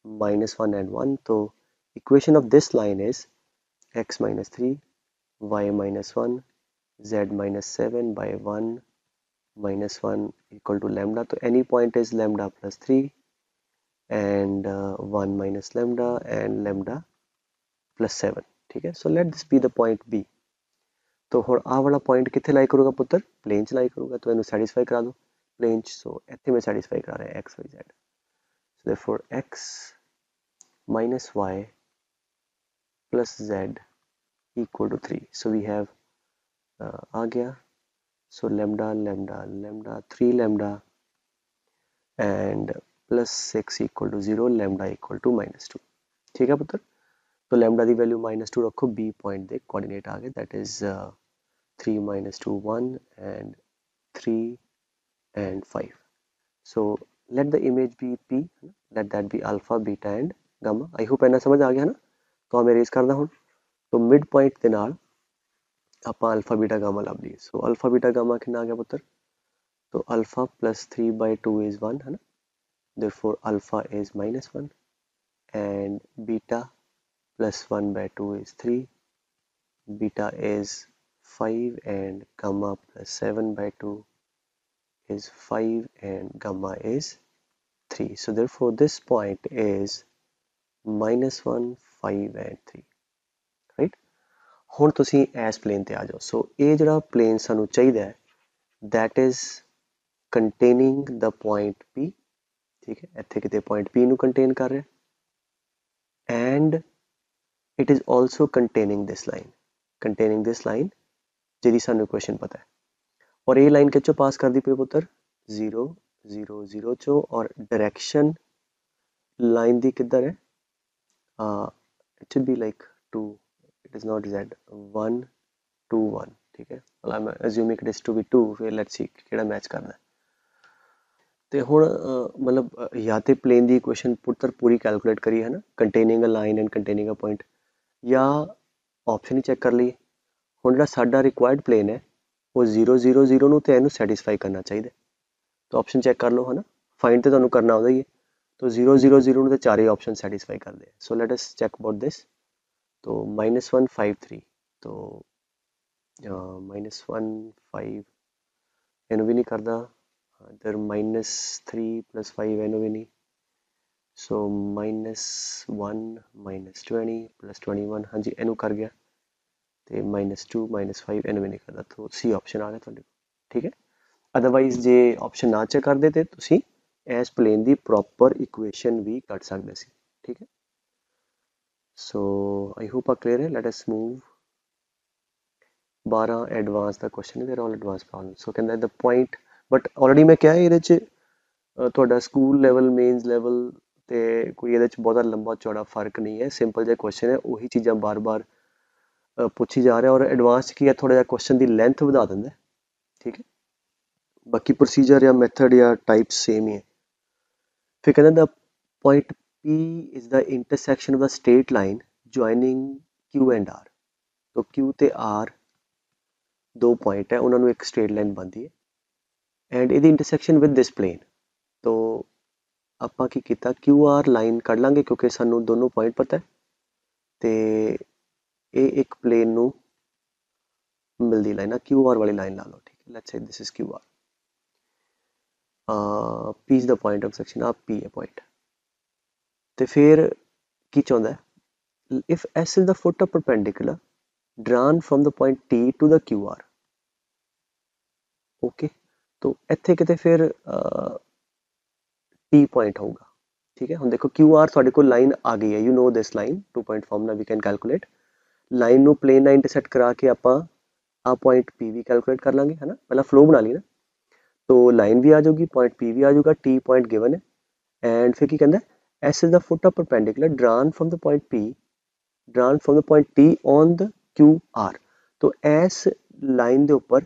-1 and 1। तो equation of this line is x - 3 y - 1 z - 7 by 1 - 1 equal to lambda। तो any point is lambda plus 3 and 1 minus lambda and lambda plus 7। ठीक है, so let this be the point B। तो ਹੁਣ ਆ वाला point कितने लाई करूँगा पुत्र, प्लेन च लाई करूँगा। तो इन्हें सैटिस्फाई करा दो प्लेन च। सो इतने में सैटिस्फाई करा रहे हैं x y z। so therefore x minus y plus z equal to 3। so we have आ गया। so lambda lambda lambda 3 lambda and plus 6 equal to 0, lambda equal to -2। ठीक है पुत्र, तो lambda की वैल्यू -2 रखो, b पॉइंट दे कोऑर्डिनेट आ गए, that is 3 - 2 1 and 3 and 5। so let the image be p, let that be alpha beta and gamma। I hope इन्ना समझ आ गया ना। तो मैं रेज करदा हुण। तो मिड पॉइंट दे नाल ਆਪਾਂ अल्फा बीटा गामा ਲੱਭ ਲਈਏ। सो अल्फा बीटा गामा कितना आ गया पुत्र। तो अल्फा plus 3/2 is 1, है ना। therefore alpha is -1 and beta plus 1/2 is 3, beta is 5 and gamma plus 7/2 is 5 and gamma is 3। so therefore this point is -1 5 and 3, right। ਹੁਣ ਤੁਸੀਂ ਇਸ प्लेन ਤੇ ਆ ਜਾਓ। सो ਇਹ ਜਿਹੜਾ प्लेन ਸਾਨੂੰ ਚਾਹੀਦਾ ਹੈ that is containing the point P। ठीक है, ਇੱਥੇ ਕਿਤੇ point P ਨੂੰ contain ਕਰ ਰਿਹਾ and it is also containing this line ਜਿਹਦੀ ਸਾਨੂੰ equation ਪਤਾ ਹੈ। और ये लाइन किस चो पास कर दी पे पुत्र 0 0 0 चो और डायरेक्शन लाइन दी किधर है it should be like 2, it is not z 1 2 1। ठीक है, well I'm assuming it is to be 2। फिर let's see ਕਿਹੜਾ मैच करना है। ਤੇ ਹੁਣ मतलब या तो प्लेन ਦੀ इक्वेशन पुत्र पूरी कैलकुलेट करी है ना, containing a line and containing a point, या ऑप्शन ही चेक कर लिए। ਹੁਣ ਜਿਹੜਾ ਸਾਡਾ रिक्वायर्ड प्लेन है वो 0 0 0 ਨੂੰ ਤੇ ਇਹਨੂੰ ਸੈਟੀਸਫਾਈ ਕਰਨਾ ਚਾਹੀਦਾ। तो ऑप्शन चेक कर लो, है ना। फाइंड तो ਤੁਹਾਨੂੰ करना आउंदा ही है। तो 0 0 0 ਨੂੰ ਤੇ ਚਾਰੇ ऑप्शन सैटिस्फाई करते हैं। So let us check about this. तो -1 5 3, तो -1 5 ਇਹਨੂੰ भी नहीं करता, इधर -3 + 5 ਇਹਨੂੰ भी नहीं। सो -1 -20 + 21, हाँ जी ਇਹਨੂੰ कर गया। तो -2 -5 ਇਹਨੂੰ भी नहीं करता। तो सी ऑप्शन आ गया ਤੁਹਾਡੇ। ठीक है, अदरवाइज जे ऑप्शन ना चेक करते तो तुसी ਇਸ ਪਲੇਨ ਦੀ ਪ੍ਰੋਪਰ ਇਕੁਏਸ਼ਨ ਵੀ ਕੱਢ ਸਕਦੇ ਸੀ। ਠੀਕ ਹੈ, ਸੋ ਆਈ ਹੋਪ ਆ ਕਲੀਅਰ ਹੈ। ਲੈਟ ਅਸ ਮੂਵ 12 ਐਡਵਾਂਸ ਦਾ ਕੁਐਸਚਨ, ਦੇਰ ਆਲ ਐਡਵਾਂਸ ਪ੍ਰੋਬਲਮ। ਸੋ ਕਹਿੰਦਾ ਦ ਪੁਆਇੰਟ, ਬਟ ਆਲਰੇਡੀ ਮੈਂ ਕਿਹਾ ਇਹਦੇ 'ਚ ਤੁਹਾਡਾ ਸਕੂਲ ਲੈਵਲ, ਮੇਨਸ ਲੈਵਲ ਤੇ ਕੋਈ ਇਹਦੇ 'ਚ ਬਹੁਤਾ ਲੰਬਾ ਚੌੜਾ ਫਰਕ ਨਹੀਂ ਹੈ। ਸਿੰਪਲ ਜਿਹਾ ਕੁਐਸਚਨ ਹੈ, ਉਹੀ ਚੀਜ਼ਾਂ ਬਾਰ-ਬਾਰ ਪੁੱਛੀ ਜਾ ਰਿਹਾ। ਔਰ ਐਡਵਾਂਸ 'ਚ ਕੀ ਹੈ, ਥੋੜ੍ਹਾ ਜਿਹਾ ਕੁਐਸਚਨ ਦੀ ਲੈਂਥ ਵਧਾ ਦਿੰਦਾ। ਠੀਕ ਹੈ, ਬਾਕੀ ਪ੍ਰੋਸੀਜਰ ਜਾਂ ਮੈਥਡ ਜਾਂ ਟਾਈਪ ਸੇਮ ਹੀ ਹੈ। ਫਿਰ ਕਹਿੰਦਾ ਦ point P is the intersection of the straight line joining Q and R। तो Q ਤੇ R ਦੋ ਪੁਆਇੰਟ ਹੈ, ਉਹਨਾਂ ਨੂੰ ਇੱਕ ਸਟ੍ਰੇਟ ਲਾਈਨ ਬਣਦੀ ਹੈ ਐਂਡ ਇਹਦੀ ਇੰਟਰਸੈਕਸ਼ਨ ਵਿਦ ਦਿਸ ਪਲੇਨ। ਤੋ ਆਪਾਂ ਕੀ ਕੀਤਾ, QR ਲਾਈਨ ਕੱਢ ਲਾਂਗੇ ਕਿਉਂਕਿ ਸਾਨੂੰ ਦੋਨੋਂ ਪੁਆਇੰਟ ਪਤਾ ਹੈ ਤੇ ਇਹ ਇੱਕ ਪਲੇਨ ਨੂੰ ਮਿਲਦੀ ਲਾਈਨ ਆ, QR ਵਾਲੀ ਲਾਈਨ ਲਾ ਲਓ। ਠੀਕ ਹੈ, let's say this is QR, P is the point of section, ਆ P ਹੈ ਪੁਆਇੰਟ। ਤੇ ਫਿਰ ਕੀ ਚਾਹੁੰਦਾ ਹੈ, if S is the foot of perpendicular drawn from the point T to the QR। Okay, ਤੋ ਇੱਥੇ ਕਿਤੇ ਫਿਰ T ਪੁਆਇੰਟ ਹੋਊਗਾ। ਠੀਕ ਹੈ, ਹੁਣ ਦੇਖੋ QR ਤੁਹਾਡੇ ਕੋਲ ਲਾਈਨ ਆ ਗਈ ਹੈ, you know this line, 2 point formula we can calculate. Line ਨੂੰ ਪਲੇਨ ਨਾਲ ਇੰਟਰਸੈਕਟ ਕਰਾ ਕੇ ਆਪਾਂ ਆ ਪੁਆਇੰਟ P ਵੀ ਕੈਲਕੂਲੇਟ ਕਰ ਲਾਂਗੇ, ਹੈ ਨਾ। ਪਹਿਲਾਂ ਫਲੋ ਬਣਾ ਲਈ ਨਾ, ਤੋ ਲਾਈਨ ਵੀ ਆ ਜਾਊਗੀ, ਪੁਆਇੰਟ P ਵੀ ਆ ਜਾਊਗਾ, T ਪੁਆਇੰਟ ਗਿਵਨ ਹੈ ਐਂਡ ਫਿਰ ਕੀ ਕਹਿੰਦਾ, S is the foot of perpendicular drawn from the point P, drawn from the point T on the QR। तो ਇਸ ਲਾਈਨ ਦੇ ਉੱਪਰ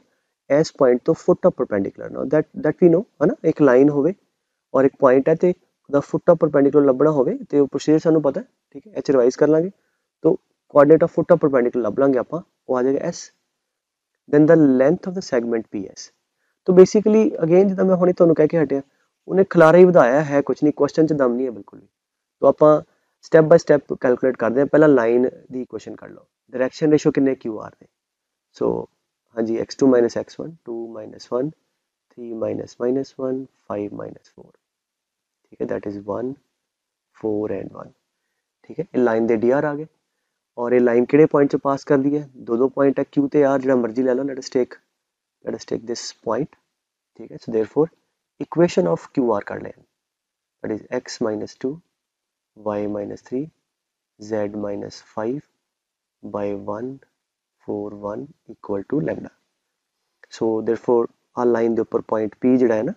ਇਸ ਪੁਆਇੰਟ ਤੋਂ ਫੁੱਟ ਆਫ ਪਰਪੈਂਡੀਕੂਲਰ, ਨਾ ਦੈਟ ਵੀ ਨੋ, ਹੈ ਨਾ। ਇੱਕ ਲਾਈਨ ਹੋਵੇ ਔਰ ਇੱਕ ਪੁਆਇੰਟ ਹੈ ਤੇ ਉਹਦਾ ਫੁੱਟ ਆਫ ਪਰਪੈਂਡੀਕੂਲਰ ਲੱਭਣਾ ਹੋਵੇ ਤੇ ਉਹ ਪ੍ਰੋਸੀਜਰ ਸਾਨੂੰ ਪਤਾ। ਠੀਕ ਹੈ, ਇਹ 'ਚ ਰਿਵਾਈਜ਼ ਕਰ ਲਾਂਗੇ। ਤੋ coordinate of foot of perpendicular ਲੱਭ ਲਾਂਗੇ ਆਪਾਂ, ਉਹ ਆ ਜਾਏਗਾ S, then the length of the segment PS। ਤੋ ਬੇਸਿਕਲੀ ਅਗੇਨ ਜਿੱਦਾਂ ਮੈਂ ਹੁਣੇ ਤੁਹਾਨੂੰ ਕਹਿ ਕੇ ਹਟਿਆ, ਉਹਨੇ ਖਲਾਰਾ ਹੀ ਵਧਾਇਆ ਹੈ, ਕੁਛ ਨਹੀਂ, ਕੁਐਸਚਨ 'ਚ ਦਮ ਨਹੀਂ ਹੈ ਬਿਲਕੁਲ ਵੀ। ਤੋ ਆਪਾਂ ਸਟੈਪ ਬਾਈ ਸਟੈਪ ਕੈਲਕੂਲੇਟ ਕਰਦੇ ਹਾਂ। ਪਹਿਲਾਂ ਲਾਈਨ ਦੀ ਇਕੁਏਸ਼ਨ ਕੱਢ ਲਓ, ਡਾਇਰੈਕਸ਼ਨ ਰੇਸ਼ੋ ਕਿੰਨੇ QR ਦੇ। ਸੋ ਹਾਂਜੀ, x2 - x1, 2 - 1, 3 - -1, 5 - 4। ठीक है, दैट इज 1, 4 एंड 1। ठीक है, ये लाइन दे DR आ गए और ये लाइन किहड़े पॉइंट च पास कर दी है, दो पॉइंट है Q ते R, जिहड़ा मर्जी ले लो। Let us take this point. ठीक है, so therefore equation of QR कर लें, that is x - 2, y - 3, z - 5 by 1, 4, 1 equal to lambda। So therefore आ लाइन दे ऊपर पॉइंट P जिहड़ा है ना,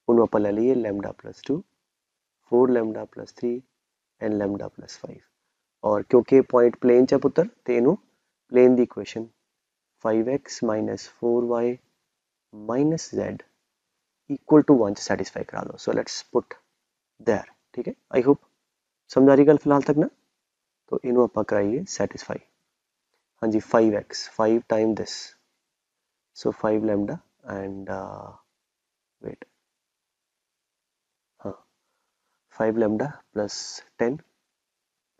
ਉਹਨੂੰ ਆਪਾਂ ਲੈ ਲਈਏ lambda + 2, 4 lambda + 3 and lambda + 5। और क्योंकि पॉइंट प्लेन च पुत्र तो इनू प्लेन की equation 5x - 4y - z equal to 1 satisfy करा दो। So let's put there. ठीक है, आई होप समझ आ रही गल फिलहाल तक ना। तो इनू आप कराइए सैटिस्फाई। हाँ जी, 5x, 5 time this, so 5 lambda and wait, हाँ, 5 lambda plus 10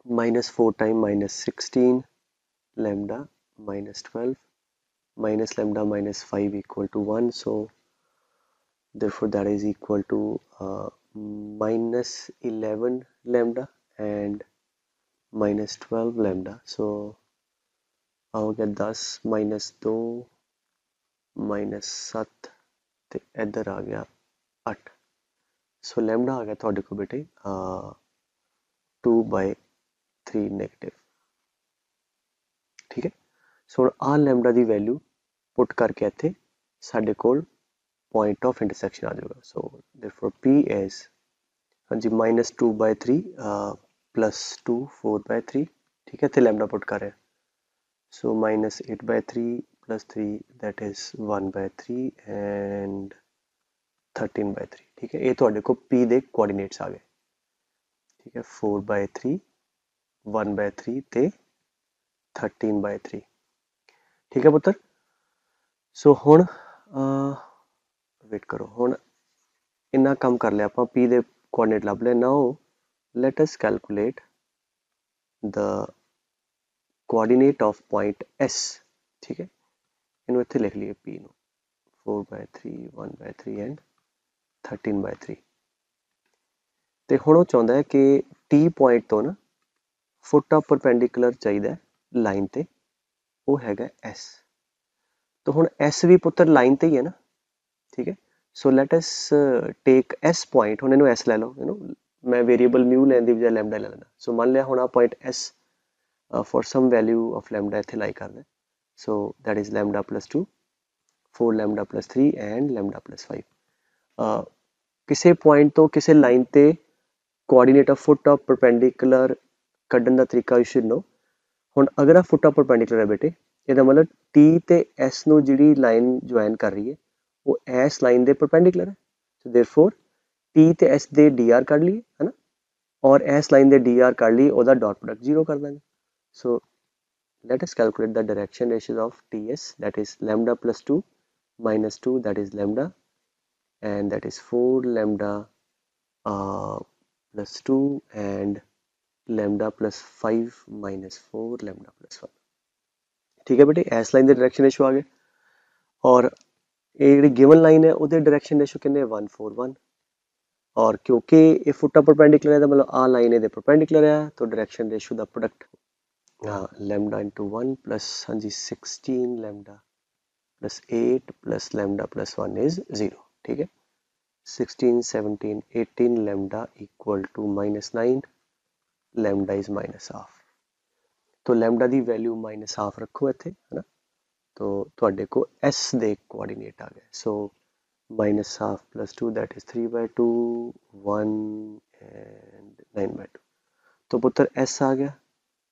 minus 4 time minus 16 lambda minus 12 minus lambda minus 5 equal to 1। so therefore that is equal to minus 11 lambda and minus 12 lambda। so आओ गया 10 minus 2 minus 7 ਤੇ ਇੱਧਰ ਆ ਗਿਆ 8। ਸੋ lambda ਆ ਗਿਆ ਤੁਹਾਡੇ ਕੋਲ ਬੇਟੇ 2/3 ਨੈਗੇਟਿਵ। ਠੀਕ ਹੈ, ਸੋ ਆ ਲੈਮਡਾ ਦੀ ਵੈਲਿਊ ਪੁੱਟ ਕਰਕੇ ਇੱਥੇ ਸਾਡੇ ਕੋਲ ਪੁਆਇੰਟ ਆਫ ਇੰਟਰਸੈਕਸ਼ਨ ਆ ਜਾਊਗਾ। ਸੋ देयरफॉर P इज ਹਾਂਜੀ -2/3 +2 4/3। ठीक है, ਇੱਥੇ ਲੈਮਡਾ ਪੁੱਟ ਕਰ ਰਿਹਾ। सो -8/3 + 3 that is 1/3 and 13/3। ठीक है, ये ਤੁਹਾਡੇ ਕੋਲ P ਦੇ ਕੋਆਰਡੀਨੇਟਸ ਆ ਗਏ। ठीक है, 4/3 1/3 ਤੇ 13/3। ठीक है ਪੁੱਤਰ। ਸੋ ਹੁਣ ਵੇਟ ਕਰੋ, ਹੁਣ ਇੰਨਾ ਕੰਮ ਕਰ ਲਿਆ ਆਪਾਂ, P ਦੇ ਕੋਆਰਡੀਨੇਟ ਲੱਭ ਲਏ। Now let us calculate the coordinate of point S। ठीक है, ਇਹਨੂੰ ਇੱਥੇ ਲਿਖ ਲਈਏ P ਨੂੰ 4/3 1/3 ਐਂਡ 13/3। ਤੇ ਹੁਣ ਉਹ ਚਾਹੁੰਦਾ ਹੈ ਕਿ T ਪੁਆਇੰਟ ਤੋਂ ਨਾ ਫੁੱਟ ਆਫ ਪਰਪੈਂਡੀਕੂਲਰ ਚਾਹੀਦਾ ਲਾਈਨ ਤੇ, ਉਹ ਹੈਗਾ S। तो ਹੁਣ S ਵੀ ਪੁੱਤਰ ਲਾਈਨ ਤੇ ਹੀ ਹੈ ਨਾ। ਠੀਕ ਹੈ, so let us take S point, हुण इहनूं एस लै लो, मैं वेरीएबल म्यू लैण दी बजाय लैम्डा ले लैंदा। सो मान लिया हुण आ point S for some value of lambda इत्थे लाई करदा, so that is lambda plus 2, 4 lambda plus 3 and lambda plus 5। किसी पॉइंट तो किसी लाइन ते coordinate of foot of perpendicular कड्ढण दा तरीका यू शुड नो। हुण अगर आ फुट ऑफ परपेंडिकुलर है बेटे, ਇਹਦਾ मतलब टी ते एस ਨੂੰ ਜਿਹੜੀ ਲਾਈਨ ਜੁਆਇਨ ਕਰ ਰਹੀ ਹੈ ਉਹ ਐਸ ਲਾਈਨ ਦੇ परपेंडिकुलर है। सो देयरफॉर टी ਤੇ एस ਦੇ dr ਕੱਢ ਲਈਏ है ना, और एस लाइन ਦੇ dr ਕੱਢ ਲਈ ਉਹਦਾ डॉट प्रोडक्ट 0 कर ਦਾਂਗੇ। सो let us calculate the direction ratios of ts, that is lambda plus 2 minus 2, that is lambda, and that is 4 lambda plus 2 and lambda plus 5 minus 4 lambda plus 1। ठीक है बेटे, S line के direction ratio आ गए, और ये given line है वो direction ratio कितने 1 4 1, और क्योंकि ये फुट परपेंडिकुलर है तो मतलब आ लाइन ये परपेंडिकुलर है तो डायरेक्शन रेशो का प्रोडक्ट हाँ लैम्डा इंटू 1 प्लस हाँ जी 16 lambda plus 8 plus lambda plus 1 is 0। ठीक है, 16 17 18 lambda equal to -9, lambda is -half. तो लैम्डा की वैल्यू -हाफ रखो इत्थे है ना, तो तुहाडे को एस दे कोआर्डीनेट आ गए। So -half plus 2 that is 3/2 1 and 9/2। तो पुत्र एस आ गया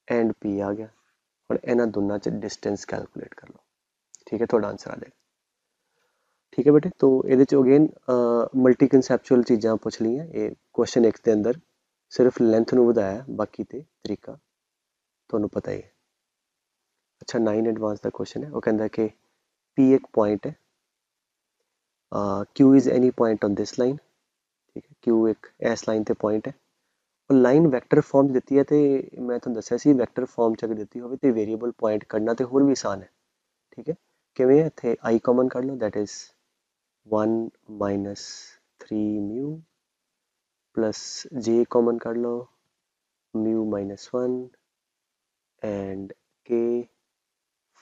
एंड पी आ गया, और इन्हां दोनों च डिस्टेंस कैलकुलेट कर लो। ठीक है, थोड़ा आंसर आ जाएगा। ठीक है बेटे, तो ये अगेन मल्टी कंसैप्चुअल चीज़ां पूछ लियां, ये क्वेश्चन एक के अंदर सिर्फ लेंथ नूं वधाया, बाकी ते तरीका तुहानूं पता ही है। अच्छा 9 एडवांस का क्वेश्चन है, वो कहता है कि पी एक पॉइंट है, Q is any point on this line. ठीक है, क्यू एक इस लाइन ते पॉइंट है, और लाइन वैक्टर फॉर्म दी है, तो मैं तुहानूं दस्सिया सी वैक्टर फॉर्म च अगर दी हो तो वेरीएबल पॉइंट कढ़ना तो होर भी आसान है। ठीक है, किवें है, इत्थे आई कॉमन कढ़ लो, that is 1 minus 3 mu plus जे कॉमन कर लो म्यू -1 एंड के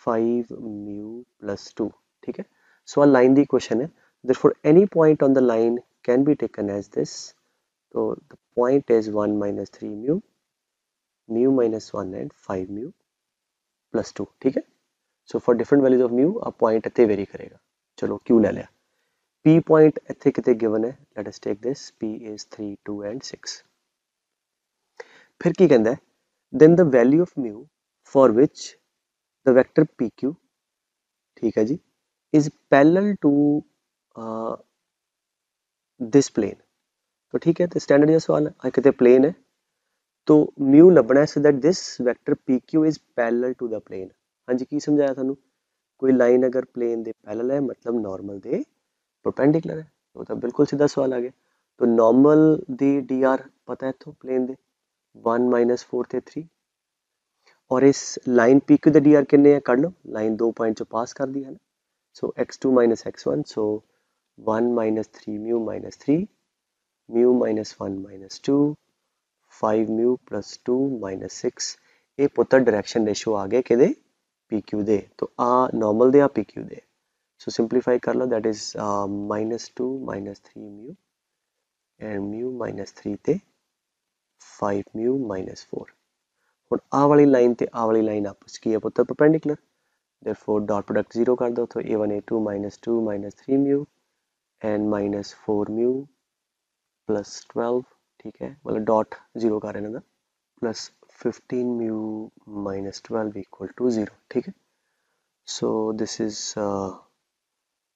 5 म्यू प्लस 2। ठीक है, सो आ लाइन दी क्वेश्चन है, therefore any point on the line can be taken as this. तो the point is 1 - 3 mu, mu -1 and 5 mu plus 2। ठीक है, so for different values of mu आ पॉइंट इत्थे वेरी करेगा। चलो क्यू ले लिया, P पॉइंट इत्थे किते गिवन है, let us take this, P is 3 2 and 6। फिर की कहंदा है, then the value of mu for which the vector PQ, ठीक है जी, is parallel to this plane. तो ठीक है, तो स्टैंडर्ड जिहा सवाल है, किते प्लेन है तो म्यू लभना है, so that this vector PQ is parallel to the plane. हाँ जी, की समझाया थानू, कोई लाइन अगर प्लेन दे पैरेलल है मतलब नॉर्मल दे परपेंडिकुलर है, तो तो बिल्कुल सीधा सवाल आ गया। तो नॉर्मल दी dr पता है, तो प्लेन दे 1 - 4 ते 3, और इस लाइन PQ दे dr किन्ने है कढ़ लो, लाइन 2 पॉइंट चो पास कर दी है ना। सो x2 - x1, सो 1 - 3 म्यू -3 म्यू -1 - 2 5 म्यू प्लस 2 -6। ये पुत्र डायरेक्शन रेशो आ गए किदे PQ दे, तो आ नॉर्मल दे आ PQ दे। सो सिंपलीफाई कर लो, that is -2 - 3 mu and mu -3 ते 5 म्यू -4। हुण आ वाली लाइन ते आ वाली लाइन आपस की है पुत्र परपेंडिकुलर, देयरफॉर डॉट प्रोडक्ट 0 कर दो, तो a1 a2 -2 -3 mu and -4 mu plus 12। ठीक है, मतलब डॉट 0 कर इन्हां दा, प्लस 15 म्यू -12 इक्वल टू 0। ठीक है, so this is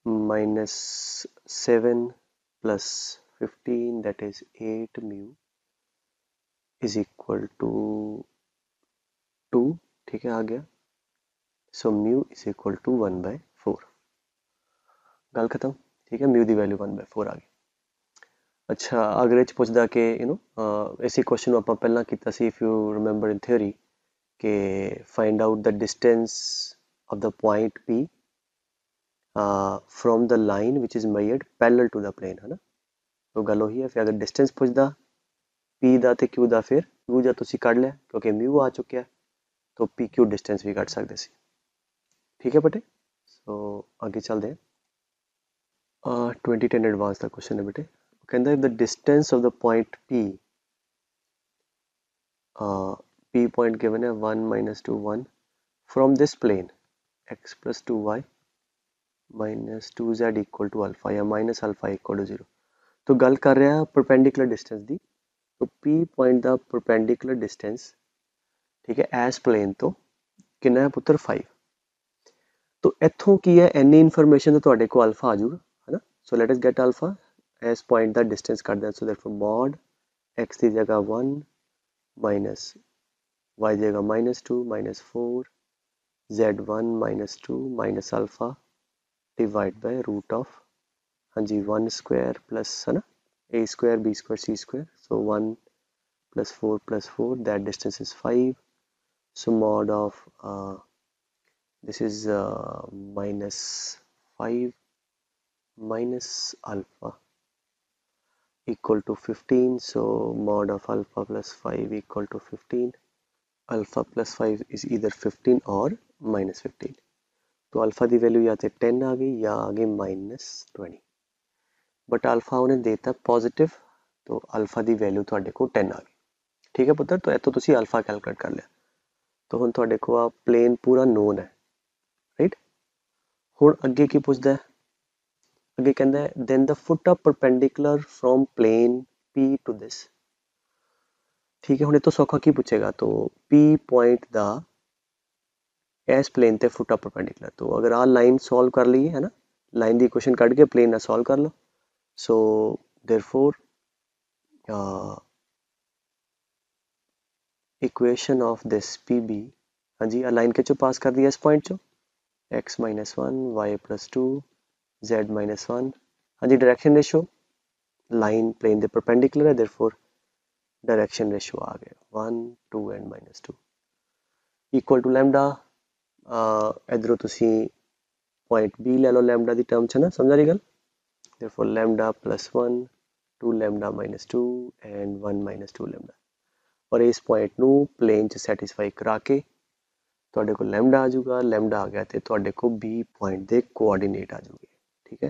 -7 plus 15 that is 8 mu is equal to 2। ठीक है, आ गया, so mu is equal to 1/4। गल खत्म। ठीक है, म्यू की वैल्यू 1/4 आ गई। अच्छा, अगर इस पुछदा कि इसी क्वेश्चन आप पहला किया सी, if you remember in theory, कि find out the distance of the point P from the line which is measured parallel to the plane, है ना। तो गल वही है, फिर अगर डिस्टेंस पुछदा P दा ते Q दा, फिर Q जा तुसी कढ़ लिया क्योंकि म्यू आ चुका है, तो PQ डिस्टेंस भी कढ़ सकते सी। ठीक है बेटे, सो आगे चलते हैं। 2010 एडवांस का क्वेश्चन है बेटे। कहता है the distance of the point P, P point given है 1 - 2 1 from this plane x + 2y - 2z equal to alpha या माइनस अल्फा इक्वल टू 0। तो गल कर रहा परपेंडिकुलर डिस्टेंस दी। तो P पॉइंट का परपेंडिकुलर डिस्टेंस ठीक है एस प्लेन तो कितना है पुत्र 5। तो इत्थों की है इन्नी इनफॉर्मेशन तो तुहाडे को अल्फा आ जाऊगा है ना। सो लेट अस गेट अल्फा एस पॉइंट का डिस्टेंस कर दें। सो देयरफॉर मॉड x की जगह 1 माइनस y जगह -2 -4 z1 -2 minus alpha divide by root of हाँ जी 1 स्क्वायर प्लस है ना a square b square c square. So 1 + 4 + 4 that distance is 5। So mod of this is -5 minus alpha equal to 15. So mod of alpha plus 5 equal to 15. Alpha plus 5 is either 15 or -15. तो alpha की value या तो 10 आ गई या आ गई -20। But alpha उन्हें देता positive तो अल्फा की वैल्यू थोड़े को 10 आ गई। ठीक है पुत्र। तो इतों तुसी अल्फा कैलकुलेट कर लिया। तो हुण थोड़े को आ प्लेन पूरा नोन है राइट। हुण अगे की पुछदा है अगे कहता है then the foot of perpendicular from plane P to this। ठीक है हुण इतो सौखा की पूछेगा। तो P पॉइंट दा इस प्लेन ते फुट ऑफ परपेंडिकुलर। तो अगर आ लाइन सॉल्व कर ली है ना लाइन दी इक्वेशन कट के प्लेन ना सॉल्व कर लो। So therefore equation of this PB हाँ जी लाइन के चो पास कर दिया इस पॉइंट चो x - 1 y + 2 z - 1 हाँ जी डायरेक्शन रेशो लाइन प्लेन दे परपेंडिकुलर है देयरफॉर डायरेक्शन रेशो आ गया 1 2 एंड -2 इक्वल टू लैम्डा। इधरों तुसी पॉइंट B ले लो लैम्डा दी टर्म च ना समझा रही गल। Therefore lambda +1 2 lambda -2 and 1 -2 lambda. और इस पॉइंट नू प्लेन च सैटिस्फाई करा के तुहाडे को लैम्डा आ जाऊगा। लैम्डा आ गया तो तुहाडे को B पॉइंट दे कोऑर्डिनेट आ जाऊंगे। ठीक है।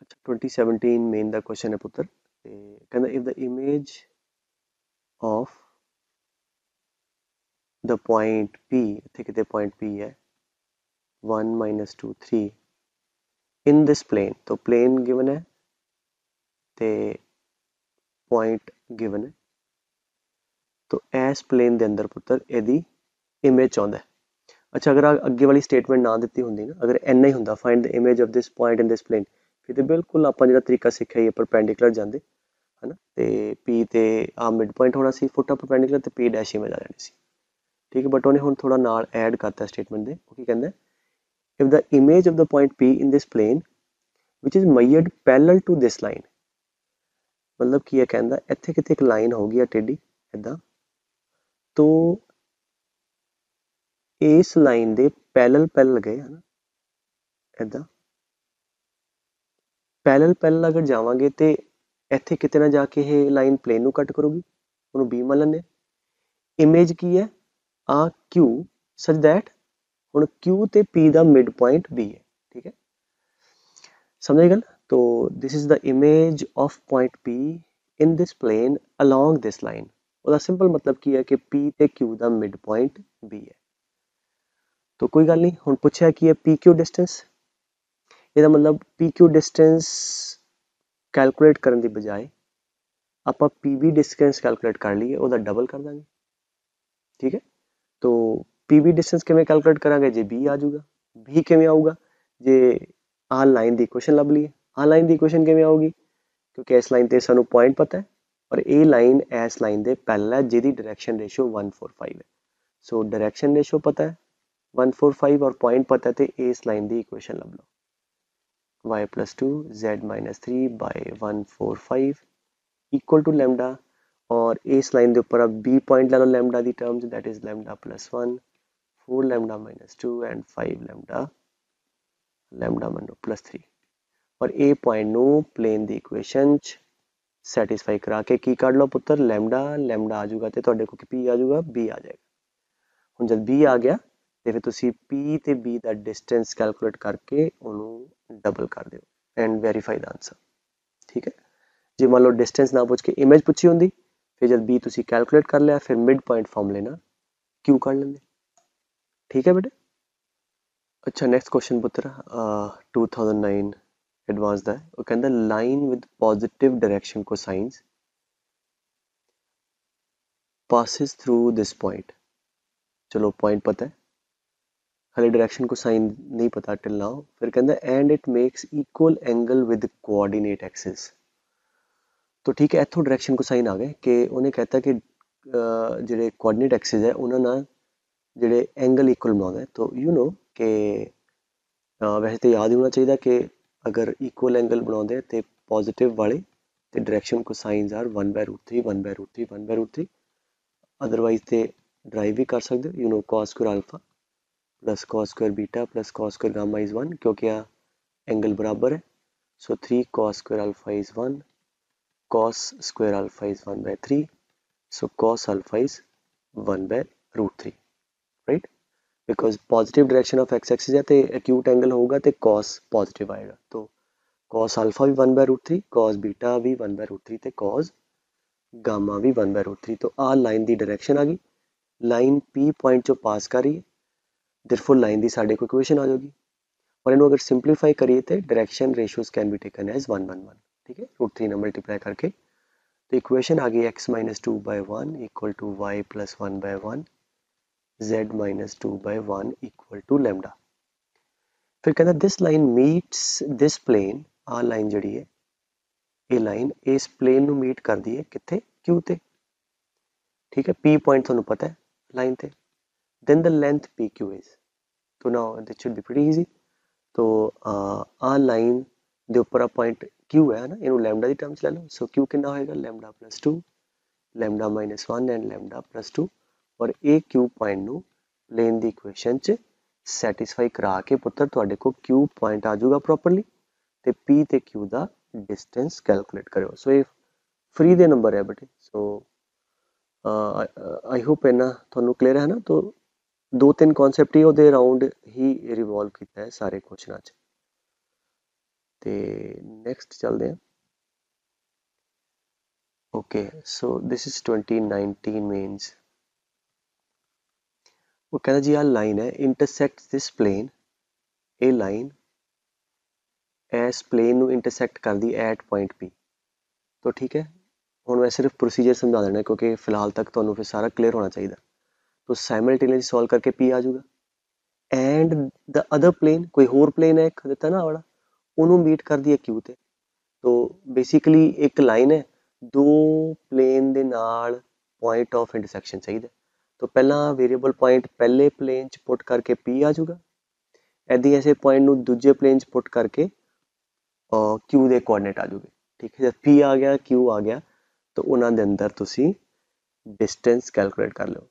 अच्छा 2017 मेन दा क्वेश्चन है पुत्र। कहंदा if the image of the point P इत्थे किते पॉइंट P है 1 - 2 3 इन दिस प्लेन। तो प्लेन गिवन है ते पॉइंट गिवन है। तो इस प्लेन दे अंदर पुत्र एदी इमेज चाहुंदा है। अच्छा अगर अगे वाली स्टेटमेंट ना दित्ती हुंदी ना अगर इन्ना ही हुंदा find the image of this point in this plane फिर तो बिल्कुल आपां जिहड़ा तरीका सिक्खिया है परपेंडिकुलर जांदे है ना। ते P ते आ मिड पॉइंट होना सी फुट ऑफ परपेंडिकुलर ते P डैश इमेज आ जानी सी। ठीक है। बट उन्हें हुण थोड़ा नाल ऐड करता स्टेटमेंट दे। वो की कहंदा if the image of the point P in this plane which is measured parallel to this line. मतलब की कहंदा इत्थे किते एक लाइन होगी टेढ़ी इदां तो इस लाइन दे पैरेलल गए है ना इदां पैरेलल अगर जावांगे ते इत्थे किते ना जाके ये लाइन प्लेन नू कट करूगी उन्होंने B मान लैंदे। इमेज की है आ Q सच दैट हुण Q ते P दा मिड पॉइंट B है। ठीक है समझ गल। तो this is the image of point P in this plane along this line. ਉਹਦਾ सिंपल मतलब की है कि P ते Q दा मिड पॉइंट B है। तो कोई गल नहीं हुण पुछया की है PQ डिस्टेंस। ਇਹਦਾ मतलब PQ डिस्टेंस कैलकुलेट करने की बजाय ਆਪਾਂ PB डिस्टेंस कैलकुलेट कर लीए ਉਹਦਾ डबल कर देंगे। ठीक है। तो PB डिस्टेंस किवें कैलकुलेट करांगे जे B आ जाऊगा। B किवें आऊगा जे आ लाइन दी इक्वेशन लभ लीए। आ लाइन दी इक्वेशन किवें आऊगी क्योंकि इस लाइन ते सानू पॉइंट पता है और ये लाइन इस लाइन दे पैरेलल है जिहदी डायरेक्शन रेशो 145 है। सो डायरेक्शन रेशो पता है 145 और पॉइंट पता है तो इस लाइन दी इक्वेशन लभ लो y + 2 z - 3 by 145 equal to lambda. और इस लाइन के ऊपर अब B पॉइंट ले लो लैम्डा दी terms that is lambda +1 4 lambda -2 and 5 lambda मनो +3 और ए पॉइंट नू प्लेन दी इक्वेशन सैटिस्फाई करा के की कढ लो पुत्र लैम्डा लैम्डा आ जाऊगा तो तुहाडे को P आ जाऊगा B आ जाएगा। हुण जब B आ गया तो फिर तुसी P ते B दा डिस्टेंस कैलकुलेट करके उन्होंने ਡਬਲ ਕਰ ਦਿਓ ਐਂਡ ਵੈਰੀਫਾਈ ਦਾ ਆਂਸਰ। ਠੀਕ ਹੈ, ਜੇ ਮੰਨ ਲਓ ਡਿਸਟੈਂਸ ਨਾ ਪੁੱਛ ਕੇ ਇਮੇਜ ਪੁੱਛੀ ਹੁੰਦੀ, ਫਿਰ ਜਦ B ਤੁਸੀਂ ਕੈਲਕੂਲੇਟ ਕਰ ਲਿਆ, ਫਿਰ ਮਿਡ ਪੁਆਇੰਟ ਫਾਰਮੂਲੇ ਨਾਲ Q ਕੱਢ ਲੈਂਦੇ। ਠੀਕ ਹੈ ਬੇਟੇ। ਅੱਛਾ ਨੈਕਸਟ ਕੁਐਸਚਨ ਪੁੱਤਰ 2009 ਐਡਵਾਂਸ ਦਾ ਹੈ। ਉਹ ਕਹਿੰਦਾ line with positive direction cosines passes through this point। ਚਲੋ ਪੁਆਇੰਟ ਪਤਾ ਹੈ, ਹਲੇ ਡਾਇਰੈਕਸ਼ਨ ਕੋਸਾਈਨ ਨਹੀਂ ਪਤਾ ਟਿਲ ਨਾਓ। ਫਿਰ ਕਹਿੰਦਾ and it makes equal angle with coordinate Axis. तो ठीक है, ਇੱਥੋਂ ਡਾਇਰੈਕਸ਼ਨ ਕੋਸਾਈਨ ਆ ਗਏ ਕਿ ਉਹਨੇ ਕਹਿਤਾ ਕਿ ਜਿਹੜੇ ਕੋਆਰਡੀਨੇਟ ਐਕਸਿਸ ਹੈ ਉਹਨਾਂ ਨਾਲ ਜਿਹੜੇ ਐਂਗਲ ਇਕੁਅਲ ਬਣਾਉਂਦਾ ਹੈ। तो यू नो ਕਿ ਵੈਸੇ ਤਾਂ ਯਾਦ ਹੀ ਹੋਣਾ ਚਾਹੀਦਾ ਕਿ ਅਗਰ ਇਕੁਅਲ ਐਂਗਲ ਬਣਾਉਂਦੇ ਤੇ ਪੋਜ਼ਿਟਿਵ ਵਾਲੇ ਤੇ ਡਾਇਰੈਕਸ਼ਨ ਕੋਸਾਈਨਸ ਆਰ 1/√3 1/√3 1/√3। ਅਦਰਵਾਈਜ਼ ਤੇ ਡਰਾਈਵ ਵੀ ਕਰ ਸਕਦੇ ਹੋ, you know cos square alpha plus cos square beta plus cos square gamma is 1, क्योंकि एंगल बराबर है। सो 3 cos square alpha is 1, cos square alpha is 1/3, so cos alpha is 1/√3, right. Because positive direction of x axis है तो acute angle होगा तो cos positive आएगा, तो cos alpha भी 1/√3, cos बीटा भी 1/√3 तो cos गामा भी 1/√3। तो आ लाइन की डायरेक्शन आ गई, लाइन P पॉइंट चो पास कर रही है, देयरफॉर लाइन की साढ़े को इक्वेशन आ जाएगी। और इन्हों अगर सिंपलीफाई करिए तो direction ratios can be taken as 1 1 1। ठीक है, √3 ना मल्टीप्लाई करके तो इक्वेशन आ गई x - 2/1 equal to y + 1/1 z - 2/1 equal to lambda. फिर कहता this line meets this plane, आ लाइन जी है ये लाइन इस प्लेन ਨੂੰ मीट करती है कितने Q ते। ठीक है, P पॉइंट थोड़ा पता है लाइन ते, then the length PQ is, तो now this should be pretty easy। तो आ लाइन ਦੇ ਉੱਪਰ ਆ ਪੁਆਇੰਟ Q है ना, ਇਹਨੂੰ लैम्डा ਦੀ ਟਰਮਸ ਲੈ ਲਓ। सो Q ਕਿੰਨਾ ਹੋਏਗਾ, लैम्डा + 2 लैम्डा - 1 एंड लैम्डा + 2। और ਇਹ Q ਪੁਆਇੰਟ ਨੂੰ ਪਲੇਨ ਦੀ ਇਕੁਏਸ਼ਨ ਚ ਸੈਟੀਸਫਾਈ ਕਰਾ ਕੇ ਪੁੱਤਰ ਤੁਹਾਡੇ ਕੋਲ Q ਪੁਆਇੰਟ ਆ ਜਾਊਗਾ ਪ੍ਰੋਪਰਲੀ ਤੇ P ਤੇ Q ਦਾ डिस्टेंस कैलकुलेट करो। सो ये फ्री दे नंबर है बेटे। सो आई होप इन्ना ਤੁਹਾਨੂੰ क्लियर है ना। तो 2-3 कॉन्सैप्ट ही ਉਹਦੇ ਅਰਾਊਂਡ ਹੀ ਰਿਵੋਲਵ ਕੀਤਾ ਹੈ ਸਾਰੇ ਕੁਐਸਚਨਾਂ 'ਚ। ਤੇ ਨੈਕਸਟ ਚੱਲਦੇ ਹਾਂ। Okay so this is 2019 mains. ਉਹ ਕਹਿੰਦਾ ਜੀ ਆਹ ਲਾਈਨ ਹੈ ਇੰਟਰਸੈਕਟ ਦਿਸ ਪਲੇਨ, ਇਹ ਲਾਈਨ ਇਸ ਪਲੇਨ ਨੂੰ ਇੰਟਰਸੈਕਟ ਕਰਦੀ ਐਟ ਪੁਆਇੰਟ P। तो ठीक है, ਹੁਣ मैं सिर्फ प्रोसीजर समझा देना क्योंकि फिलहाल तक ਤੁਹਾਨੂੰ फिर सारा क्लियर होना चाहिए। तो साइमल्टेनियसली सॉल्व करके P आ जाऊगा एंड द अदर प्लेन, कोई होर प्लेन है एक दिता ना वाला, ਉਹਨੂੰ मीट कर दिया Q ਤੇ। तो बेसिकली एक लाइन है, दो प्लेन ਦੇ ਨਾਲ पॉइंट ऑफ इंटरसेक्शन चाहिए। तो पहला वेरिएबल पॉइंट पहले प्लेन ਚ पुट करके P आ जाऊगा, ऐदी ऐसे पॉइंट ਨੂੰ ਦੂਜੇ प्लेन ਚ पुट करके Q ਦੇ कोऑर्डिनेट आ जाऊगे। ठीक है, जब P आ गया Q आ गया तो उन्होंने अंदर तुसी डिस्टेंस कैलकुलेट कर लो।